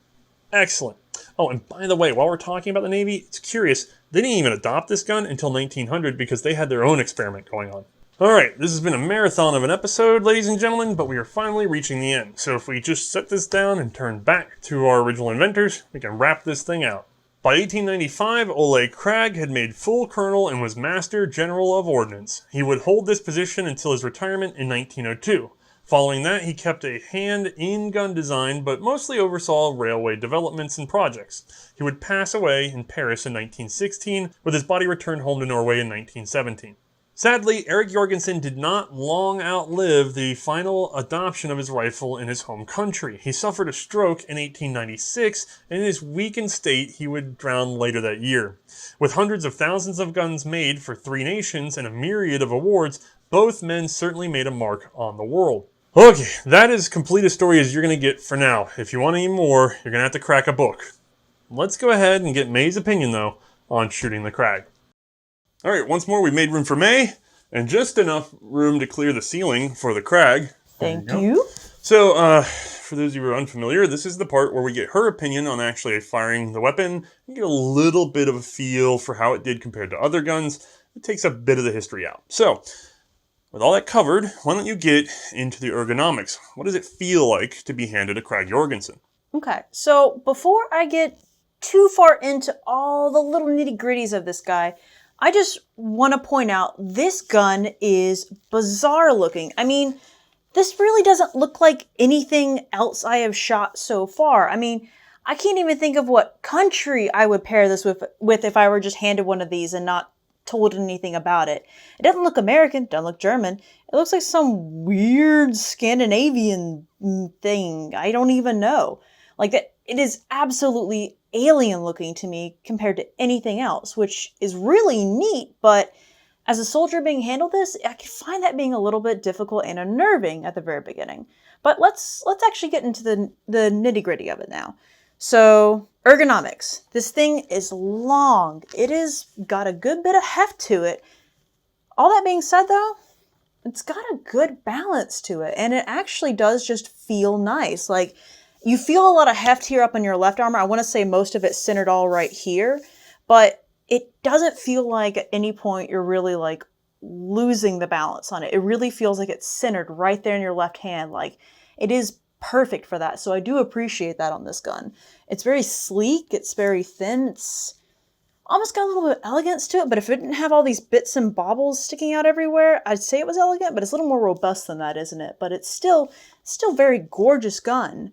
Excellent. Oh, and by the way, while we're talking about the Navy, it's curious, they didn't even adopt this gun until 1900 because they had their own experiment going on. Alright, this has been a marathon of an episode, ladies and gentlemen, but we are finally reaching the end. So if we just set this down and turn back to our original inventors, we can wrap this thing out. By 1895, Ole Krag had made full colonel and was Master General of Ordnance. He would hold this position until his retirement in 1902. Following that, he kept a hand in gun design, but mostly oversaw railway developments and projects. He would pass away in Paris in 1916, with his body returned home to Norway in 1917. Sadly, Erik Jørgensen did not long outlive the final adoption of his rifle in his home country. He suffered a stroke in 1896, and in his weakened state, he would drown later that year. With hundreds of thousands of guns made for 3 nations and a myriad of awards, both men certainly made a mark on the world. Okay, that is as complete a story as you're going to get for now. If you want any more, you're going to have to crack a book. Let's go ahead and get Mae's opinion, though, on shooting the Krag. Alright, once more we've made room for Mae, and just enough room to clear the ceiling for the Krag. Thank you. So, for those of you who are unfamiliar, this is the part where we get her opinion on actually firing the weapon, and get a little bit of a feel for how it did compared to other guns. It takes a bit of the history out. So, with all that covered, why don't you get into the ergonomics? What does it feel like to be handed a Krag Jørgensen? Okay, so before I get too far into all the little nitty-gritties of this guy, I just want to point out this gun is bizarre looking. I mean, this really doesn't look like anything else I have shot so far. I mean, I can't even think of what country I would pair this with if I were just handed one of these and not told anything about it. It doesn't look American, doesn't look German. It looks like some weird Scandinavian thing. I don't even know. Like that, it is absolutely alien looking to me compared to anything else, which is really neat, but as a soldier being handled this, I can find that being a little bit difficult and unnerving at the very beginning. But let's actually get into the nitty-gritty of it now. So, ergonomics. This thing is long. It has got a good bit of heft to it. All that being said though, it's got a good balance to it, and it actually does just feel nice. Like, you feel a lot of heft here up on your left arm. I want to say most of it's centered all right here, but it doesn't feel like at any point you're really like losing the balance on it. It really feels like it's centered right there in your left hand. Like, it is perfect for that. So I do appreciate that on this gun. It's very sleek. It's very thin. It's almost got a little bit of elegance to it, but if it didn't have all these bits and baubles sticking out everywhere, I'd say it was elegant, but it's a little more robust than that, isn't it? But it's still very gorgeous gun.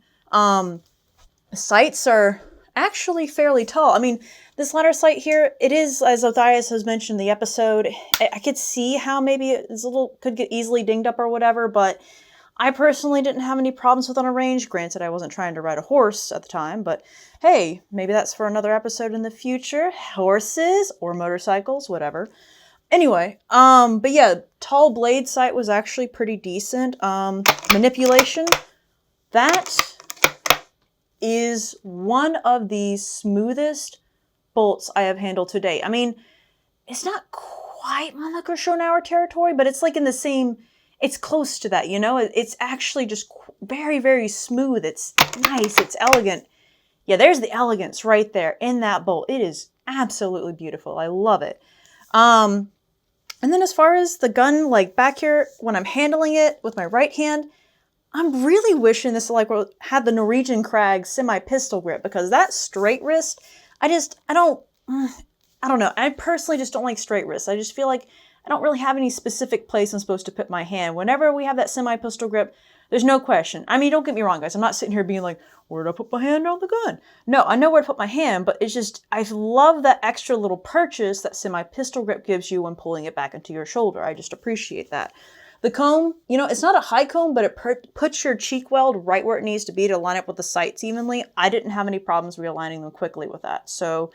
Sights are actually fairly tall. I mean, this ladder sight here, it is, as Othais has mentioned in the episode, I could see how maybe it's could get easily dinged up or whatever, but I personally didn't have any problems with it on a range. Granted, I wasn't trying to ride a horse at the time, but hey, maybe that's for another episode in the future. Horses or motorcycles, whatever. Anyway, but yeah, tall blade sight was actually pretty decent. Manipulation, that is one of the smoothest bolts I have handled to date. I mean, it's not quite Mannlicher Schonauer territory, but it's like in the same, it's close to that, you know? It's actually just very, very smooth. It's nice. It's elegant. Yeah, there's the elegance right there in that bolt. It is absolutely beautiful. I love it. And then as far as the gun, like back here, when I'm handling it with my right hand, I'm really wishing this had the Norwegian Krag semi-pistol grip, because that straight wrist, I don't know. I personally just don't like straight wrists. I just feel like I don't really have any specific place I'm supposed to put my hand. Whenever we have that semi-pistol grip, there's no question. I mean, don't get me wrong, guys. I'm not sitting here being like, where did I put my hand on the gun? No, I know where to put my hand, but it's just, I love that extra little purchase that semi-pistol grip gives you when pulling it back into your shoulder. I just appreciate that. The comb, you know, it's not a high comb, but it puts your cheek weld right where it needs to be to line up with the sights evenly. I didn't have any problems realigning them quickly with that. So,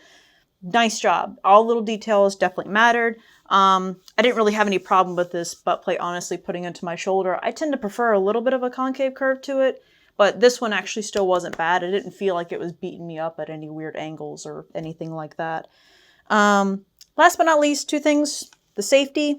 nice job. All little details definitely mattered. I didn't really have any problem with this butt plate, honestly, putting into my shoulder. I tend to prefer a little bit of a concave curve to it, but this one actually still wasn't bad. I didn't feel like it was beating me up at any weird angles or anything like that. Last but not least, 2 things. The safety.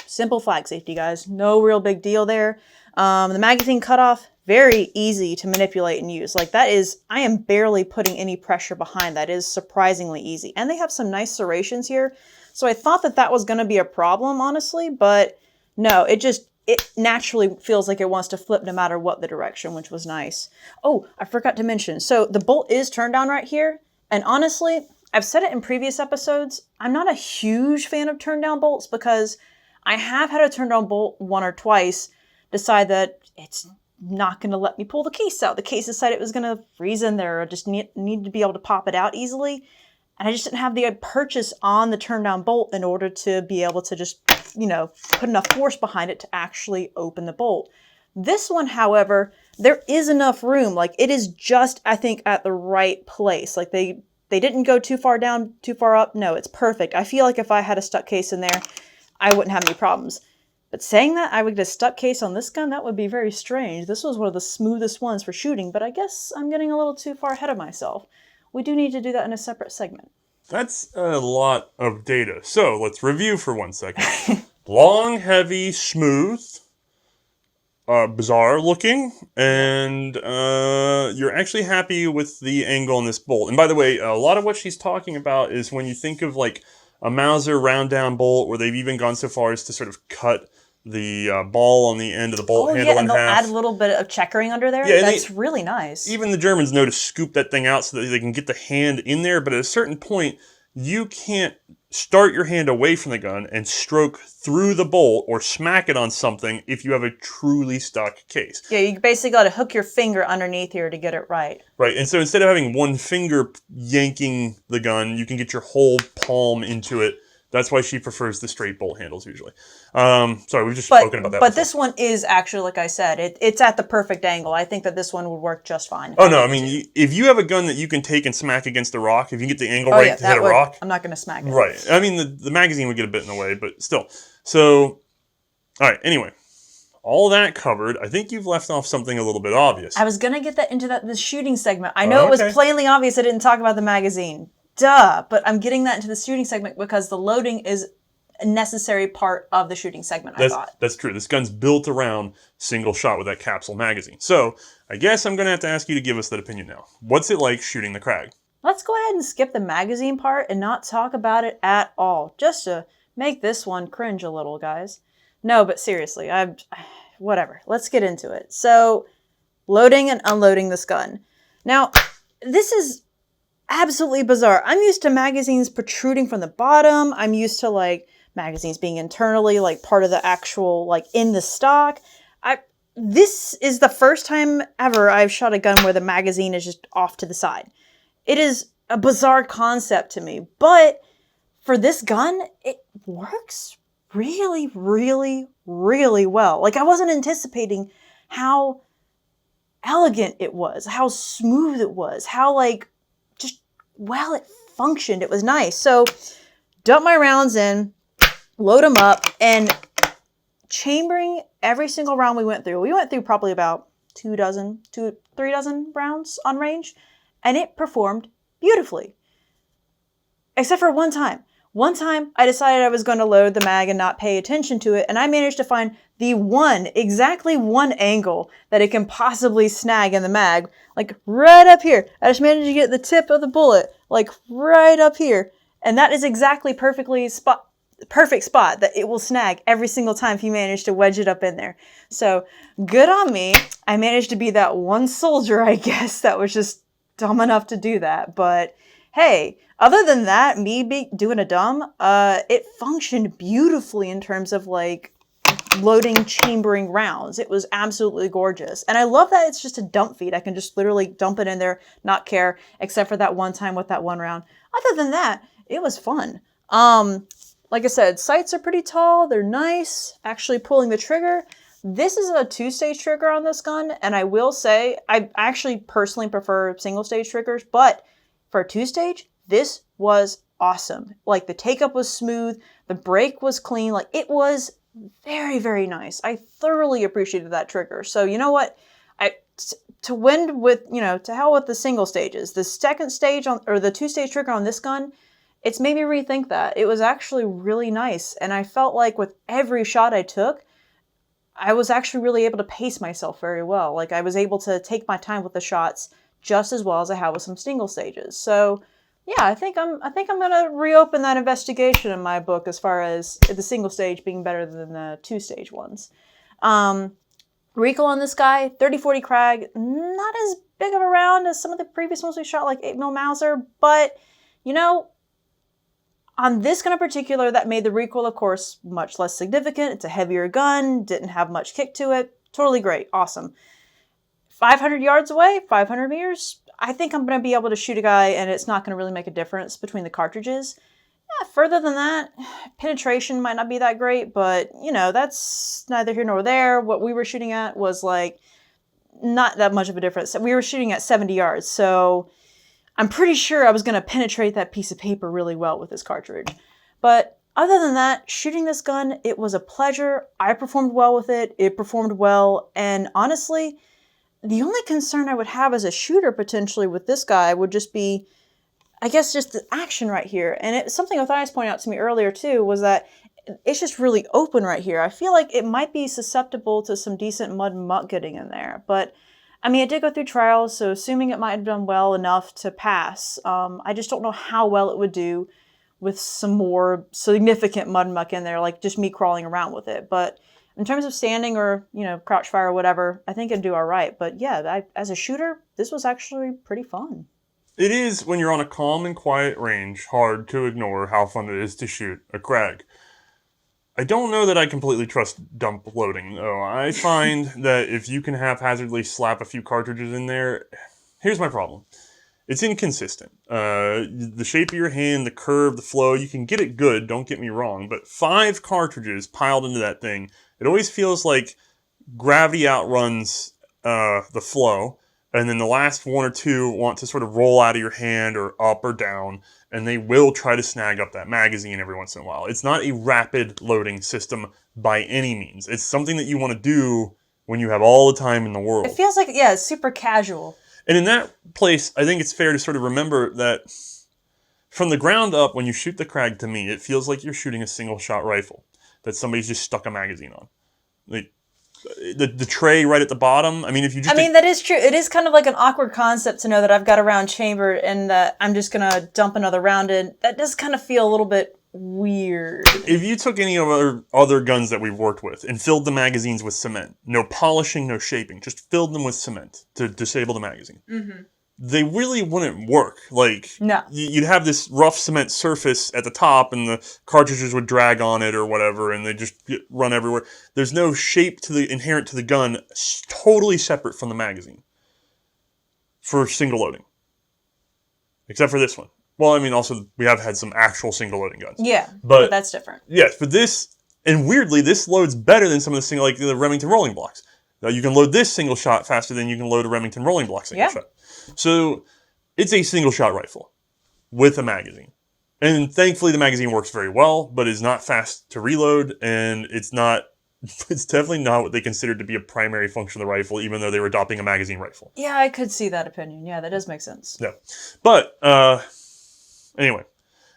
Simple flag safety, guys. No real big deal there. The magazine cutoff, very easy to manipulate and use. Like that is, I am barely putting any pressure behind that. It is surprisingly easy. And they have some nice serrations here. So I thought that that was going to be a problem, honestly, but no, it naturally feels like it wants to flip no matter what the direction, which was nice. Oh, I forgot to mention. So the bolt is turned down right here. And honestly, I've said it in previous episodes, I'm not a huge fan of turn down bolts because I have had a turn down bolt one or twice decide that it's not going to let me pull the case out. The case decided it was going to freeze in there or just need to be able to pop it out easily. And I just didn't have the purchase on the turn down bolt in order to be able to just, put enough force behind it to actually open the bolt. This one, however, there is enough room. Like it is just, I think, at the right place. Like they didn't go too far down, too far up. No, it's perfect. I feel like if I had a stuck case in there, I wouldn't have any problems. But saying that, I would get a stuck case on this gun, that would be very strange. This was one of the smoothest ones for shooting, but I guess I'm getting a little too far ahead of myself. We do need to do that in a separate segment. That's a lot of data. So let's review for 1 second. Long, heavy, smooth, bizarre looking, and you're actually happy with the angle on this bolt. And by the way, a lot of what she's talking about is when you think of like a Mauser round down bolt, where they've even gone so far as to sort of cut the ball on the end of the bolt handle in half. And they'll add a little bit of checkering under there. Yeah, that's really nice. Even the Germans know to scoop that thing out so that they can get the hand in there, but at a certain point, you can't start your hand away from the gun and stroke through the bolt or smack it on something if you have a truly stuck case. Yeah, you basically got to hook your finger underneath here to get it right. Right, and so instead of having one finger yanking the gun, you can get your whole palm into it. That's why she prefers the straight bolt handles usually. Sorry, we've just spoken about that. But this one is actually, like I said, it's at the perfect angle. I think that this one would work just fine. Oh, no, I mean, if you have a gun that you can take and smack against a rock, if you get the angle right to hit a rock. I'm not going to smack it. Right. I mean, the magazine would get a bit in the way, but still. So, all right, anyway. All that covered, I think you've left off something a little bit obvious. I was going to get that into the shooting segment. I know it was plainly obvious I didn't talk about the magazine. Duh, but I'm getting that into the shooting segment because the loading is a necessary part of the shooting segment, I thought. That's true. This gun's built around single shot with that capsule magazine. So I guess I'm going to have to ask you to give us that opinion now. What's it like shooting the Krag? Let's go ahead and skip the magazine part and not talk about it at all, just to make this one cringe a little, guys. No, but seriously, whatever. Let's get into it. So, loading and unloading this gun. Now, this is absolutely bizarre. I'm used to magazines protruding from the bottom. I'm used to like magazines being internally like part of the actual like in the stock. This is the first time ever I've shot a gun where the magazine is just off to the side. It is a bizarre concept to me, but for this gun, it works really, really, really well. Like I wasn't anticipating how elegant it was, how smooth it was, how like well, it functioned. It was nice. So, dump my rounds in, load them up, and chambering every single round we went through. We went through probably about 3 dozen rounds on range, and it performed beautifully. Except for one time. One time, I decided I was going to load the mag and not pay attention to it, and I managed to find exactly one angle that it can possibly snag in the mag, like right up here. I just managed to get the tip of the bullet, like right up here. And that is exactly perfect spot that it will snag every single time if you manage to wedge it up in there. So, good on me. I managed to be that one soldier, I guess, that was just dumb enough to do that. But hey, other than that, me doing a dumb, it functioned beautifully in terms of like loading, chambering rounds. It was absolutely gorgeous. And I love that it's just a dump feed. I can just literally dump it in there, not care, except for that one time with that one round. Other than that, it was fun. Like I said, sights are pretty tall. They're nice. Actually pulling the trigger. This is a 2-stage trigger on this gun. And I will say, I actually personally prefer single-stage triggers, but for a 2-stage, this was awesome. Like the take-up was smooth. The break was clean. Like it was very, very nice. I thoroughly appreciated that trigger. So you know what? To win with, to hell with the single stages. The second stage or the 2-stage trigger on this gun, it's made me rethink that. It was actually really nice. And I felt like with every shot I took, I was actually really able to pace myself very well. Like, I was able to take my time with the shots just as well as I have with some single stages. So yeah, I think I'm gonna reopen that investigation in my book as far as the single stage being better than the 2-stage ones. Recoil on this guy, 30-40 Krag, not as big of a round as some of the previous ones we shot, like 8mm Mauser, but you know, on this gun in particular, that made the recoil, of course, much less significant. It's a heavier gun, didn't have much kick to it. Totally great, awesome. 500 yards away, 500 meters, I think I'm going to be able to shoot a guy and it's not going to really make a difference between the cartridges. Yeah, further than that, penetration might not be that great, but, you know, that's neither here nor there. What we were shooting at was, like, not that much of a difference. We were shooting at 70 yards, so I'm pretty sure I was going to penetrate that piece of paper really well with this cartridge. But other than that, shooting this gun, it was a pleasure. I performed well with it. It performed well. And honestly, the only concern I would have as a shooter potentially with this guy would just be, I guess, just the action right here. And it's something Othais pointed out to me earlier too, was that it's just really open right here. I feel like it might be susceptible to some decent mud and muck getting in there. But I mean, it did go through trials, so assuming it might have done well enough to pass, I just don't know how well it would do with some more significant mud and muck in there, like just me crawling around with it. But in terms of standing or, you know, crouch fire or whatever, I think it'd do all right. But yeah, as a shooter, this was actually pretty fun. It is, when you're on a calm and quiet range, hard to ignore how fun it is to shoot a Krag. I don't know that I completely trust dump loading, though. I find that if you can haphazardly slap a few cartridges in there, here's my problem. It's inconsistent. The shape of your hand, the curve, the flow, you can get it good, don't get me wrong, but 5 cartridges piled into that thing, it always feels like gravity outruns the flow, and then the last 1 or 2 want to sort of roll out of your hand or up or down, and they will try to snag up that magazine every once in a while. It's not a rapid loading system by any means. It's something that you want to do when you have all the time in the world. It feels like, yeah, it's super casual. And in that place, I think it's fair to sort of remember that from the ground up, when you shoot the Krag, to me, it feels like you're shooting a single-shot rifle that somebody's just stuck a magazine on. Like, the tray right at the bottom. I mean, if you just... I mean, that is true. It is kind of like an awkward concept to know that I've got a round chambered and that I'm just going to dump another round in. That does kind of feel a little bit weird. If you took any of our other guns that we've worked with and filled the magazines with cement, no polishing, no shaping, just filled them with cement to disable the magazine, they really wouldn't work. Like, no. You'd have this rough cement surface at the top and the cartridges would drag on it or whatever and they just run everywhere. There's no shape to the inherent to the gun, totally separate from the magazine for single loading. Except for this one. Well, I mean, also, we have had some actual single loading guns. Yeah, but that's different. Yes, but this, and weirdly, this loads better than some of the single, like the Remington rolling blocks. Now, you can load this single shot faster than you can load a Remington rolling block single shot. So, it's a single shot rifle with a magazine. And thankfully, the magazine works very well, but is not fast to reload, and it's definitely not what they considered to be a primary function of the rifle, even though they were adopting a magazine rifle. Yeah, I could see that opinion. Yeah, that does make sense. Yeah. But, anyway,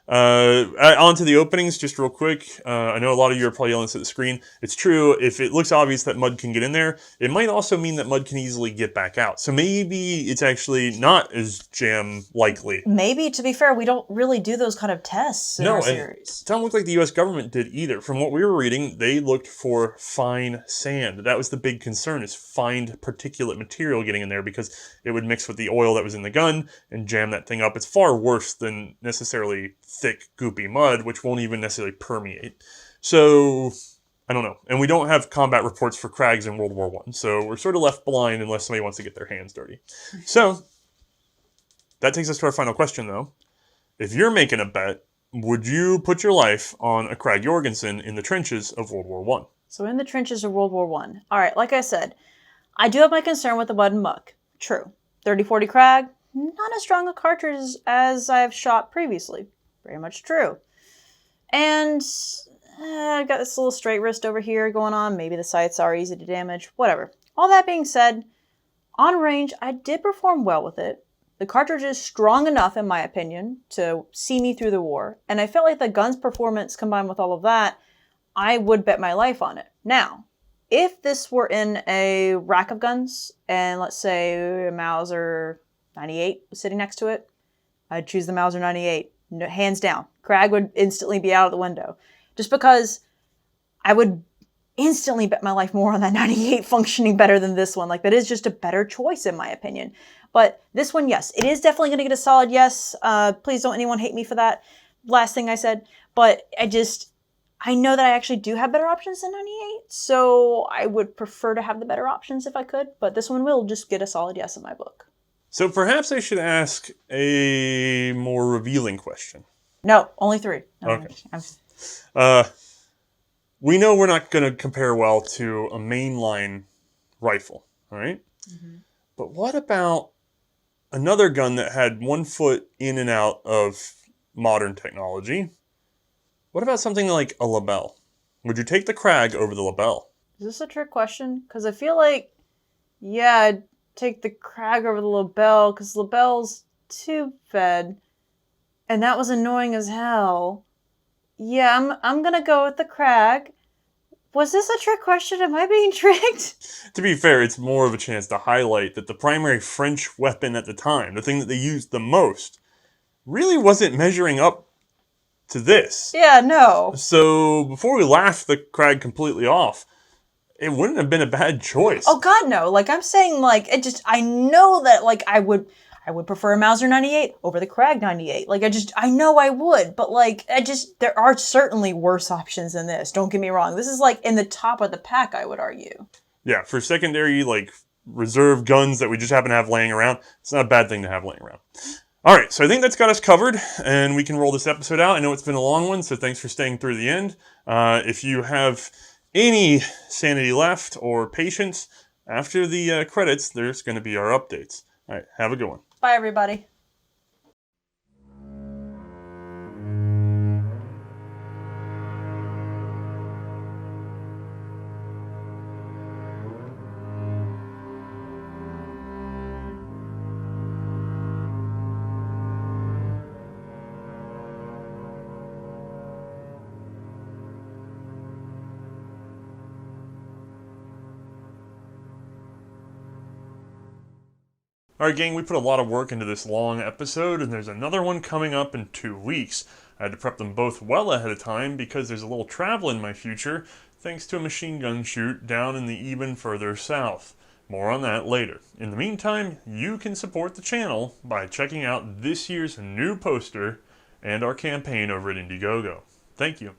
on to the openings, just real quick. I know a lot of you are probably yelling this at the screen. It's true, if it looks obvious that mud can get in there, it might also mean that mud can easily get back out. So maybe it's actually not as jam likely. Maybe, to be fair, we don't really do those kind of tests in our series. It doesn't look like the U.S. government did either. From what we were reading, they looked for fine sand. That was the big concern, is fine particulate material getting in there because it would mix with the oil that was in the gun and jam that thing up. It's far worse than necessarily thick, goopy mud, which won't even necessarily permeate. So, I don't know. And we don't have combat reports for Krags in World War I, so we're sort of left blind unless somebody wants to get their hands dirty. So, that takes us to our final question, though. If you're making a bet, would you put your life on a Krag Jørgensen in the trenches of World War I? So in the trenches of World War I. All right, like I said, I do have my concern with the mud and muck. True. 30-40 Krag, not as strong a cartridge as I've shot previously. Very much true. And I've got this little straight wrist over here going on. Maybe the sights are easy to damage. Whatever. All that being said, on range, I did perform well with it. The cartridge is strong enough, in my opinion, to see me through the war. And I felt like the gun's performance combined with all of that, I would bet my life on it. Now, if this were in a rack of guns, and let's say a Mauser 98 was sitting next to it, I'd choose the Mauser 98. No, hands down. Krag would instantly be out of the window. Just because I would instantly bet my life more on that 98 functioning better than this one. Like, that is just a better choice in my opinion. But this one, yes, it is definitely going to get a solid yes. Please don't anyone hate me for that last thing I said. But I know that I actually do have better options than 98. So I would prefer to have the better options if I could. But this one will just get a solid yes in my book. So perhaps I should ask a more revealing question. No, only 3. No, Okay. We know we're not going to compare well to a mainline rifle, all right? Mm-hmm. But what about another gun that had one foot in and out of modern technology? What about something like a Lebel? Would you take the Krag over the Lebel? Is this a trick question? Because I feel like, yeah, I'd take the Krag over the Lebel, because Lebel's tube-fed, and that was annoying as hell. Yeah, I'm gonna go with the Krag. Was this a trick question? Am I being tricked? To be fair, it's more of a chance to highlight that the primary French weapon at the time, the thing that they used the most, really wasn't measuring up to this. Yeah, no. So before we laugh the Krag completely off, it wouldn't have been a bad choice. Oh God, no. Like, I'm saying, like, I know that, like, I would prefer a Mauser 98 over the Krag 98. Like, I know I would, but, like, there are certainly worse options than this. Don't get me wrong. This is, like, in the top of the pack, I would argue. Yeah, for secondary, like, reserve guns that we just happen to have laying around, it's not a bad thing to have laying around. All right, so I think that's got us covered, and we can roll this episode out. I know it's been a long one, so thanks for staying through the end. If you have any sanity left or patience, after the credits, there's going to be our updates. All right, have a good one. Bye, everybody. Alright gang, we put a lot of work into this long episode, and there's another one coming up in 2 weeks. I had to prep them both well ahead of time because there's a little travel in my future, thanks to a machine gun shoot down in the even further south. More on that later. In the meantime, you can support the channel by checking out this year's new poster and our campaign over at Indiegogo. Thank you.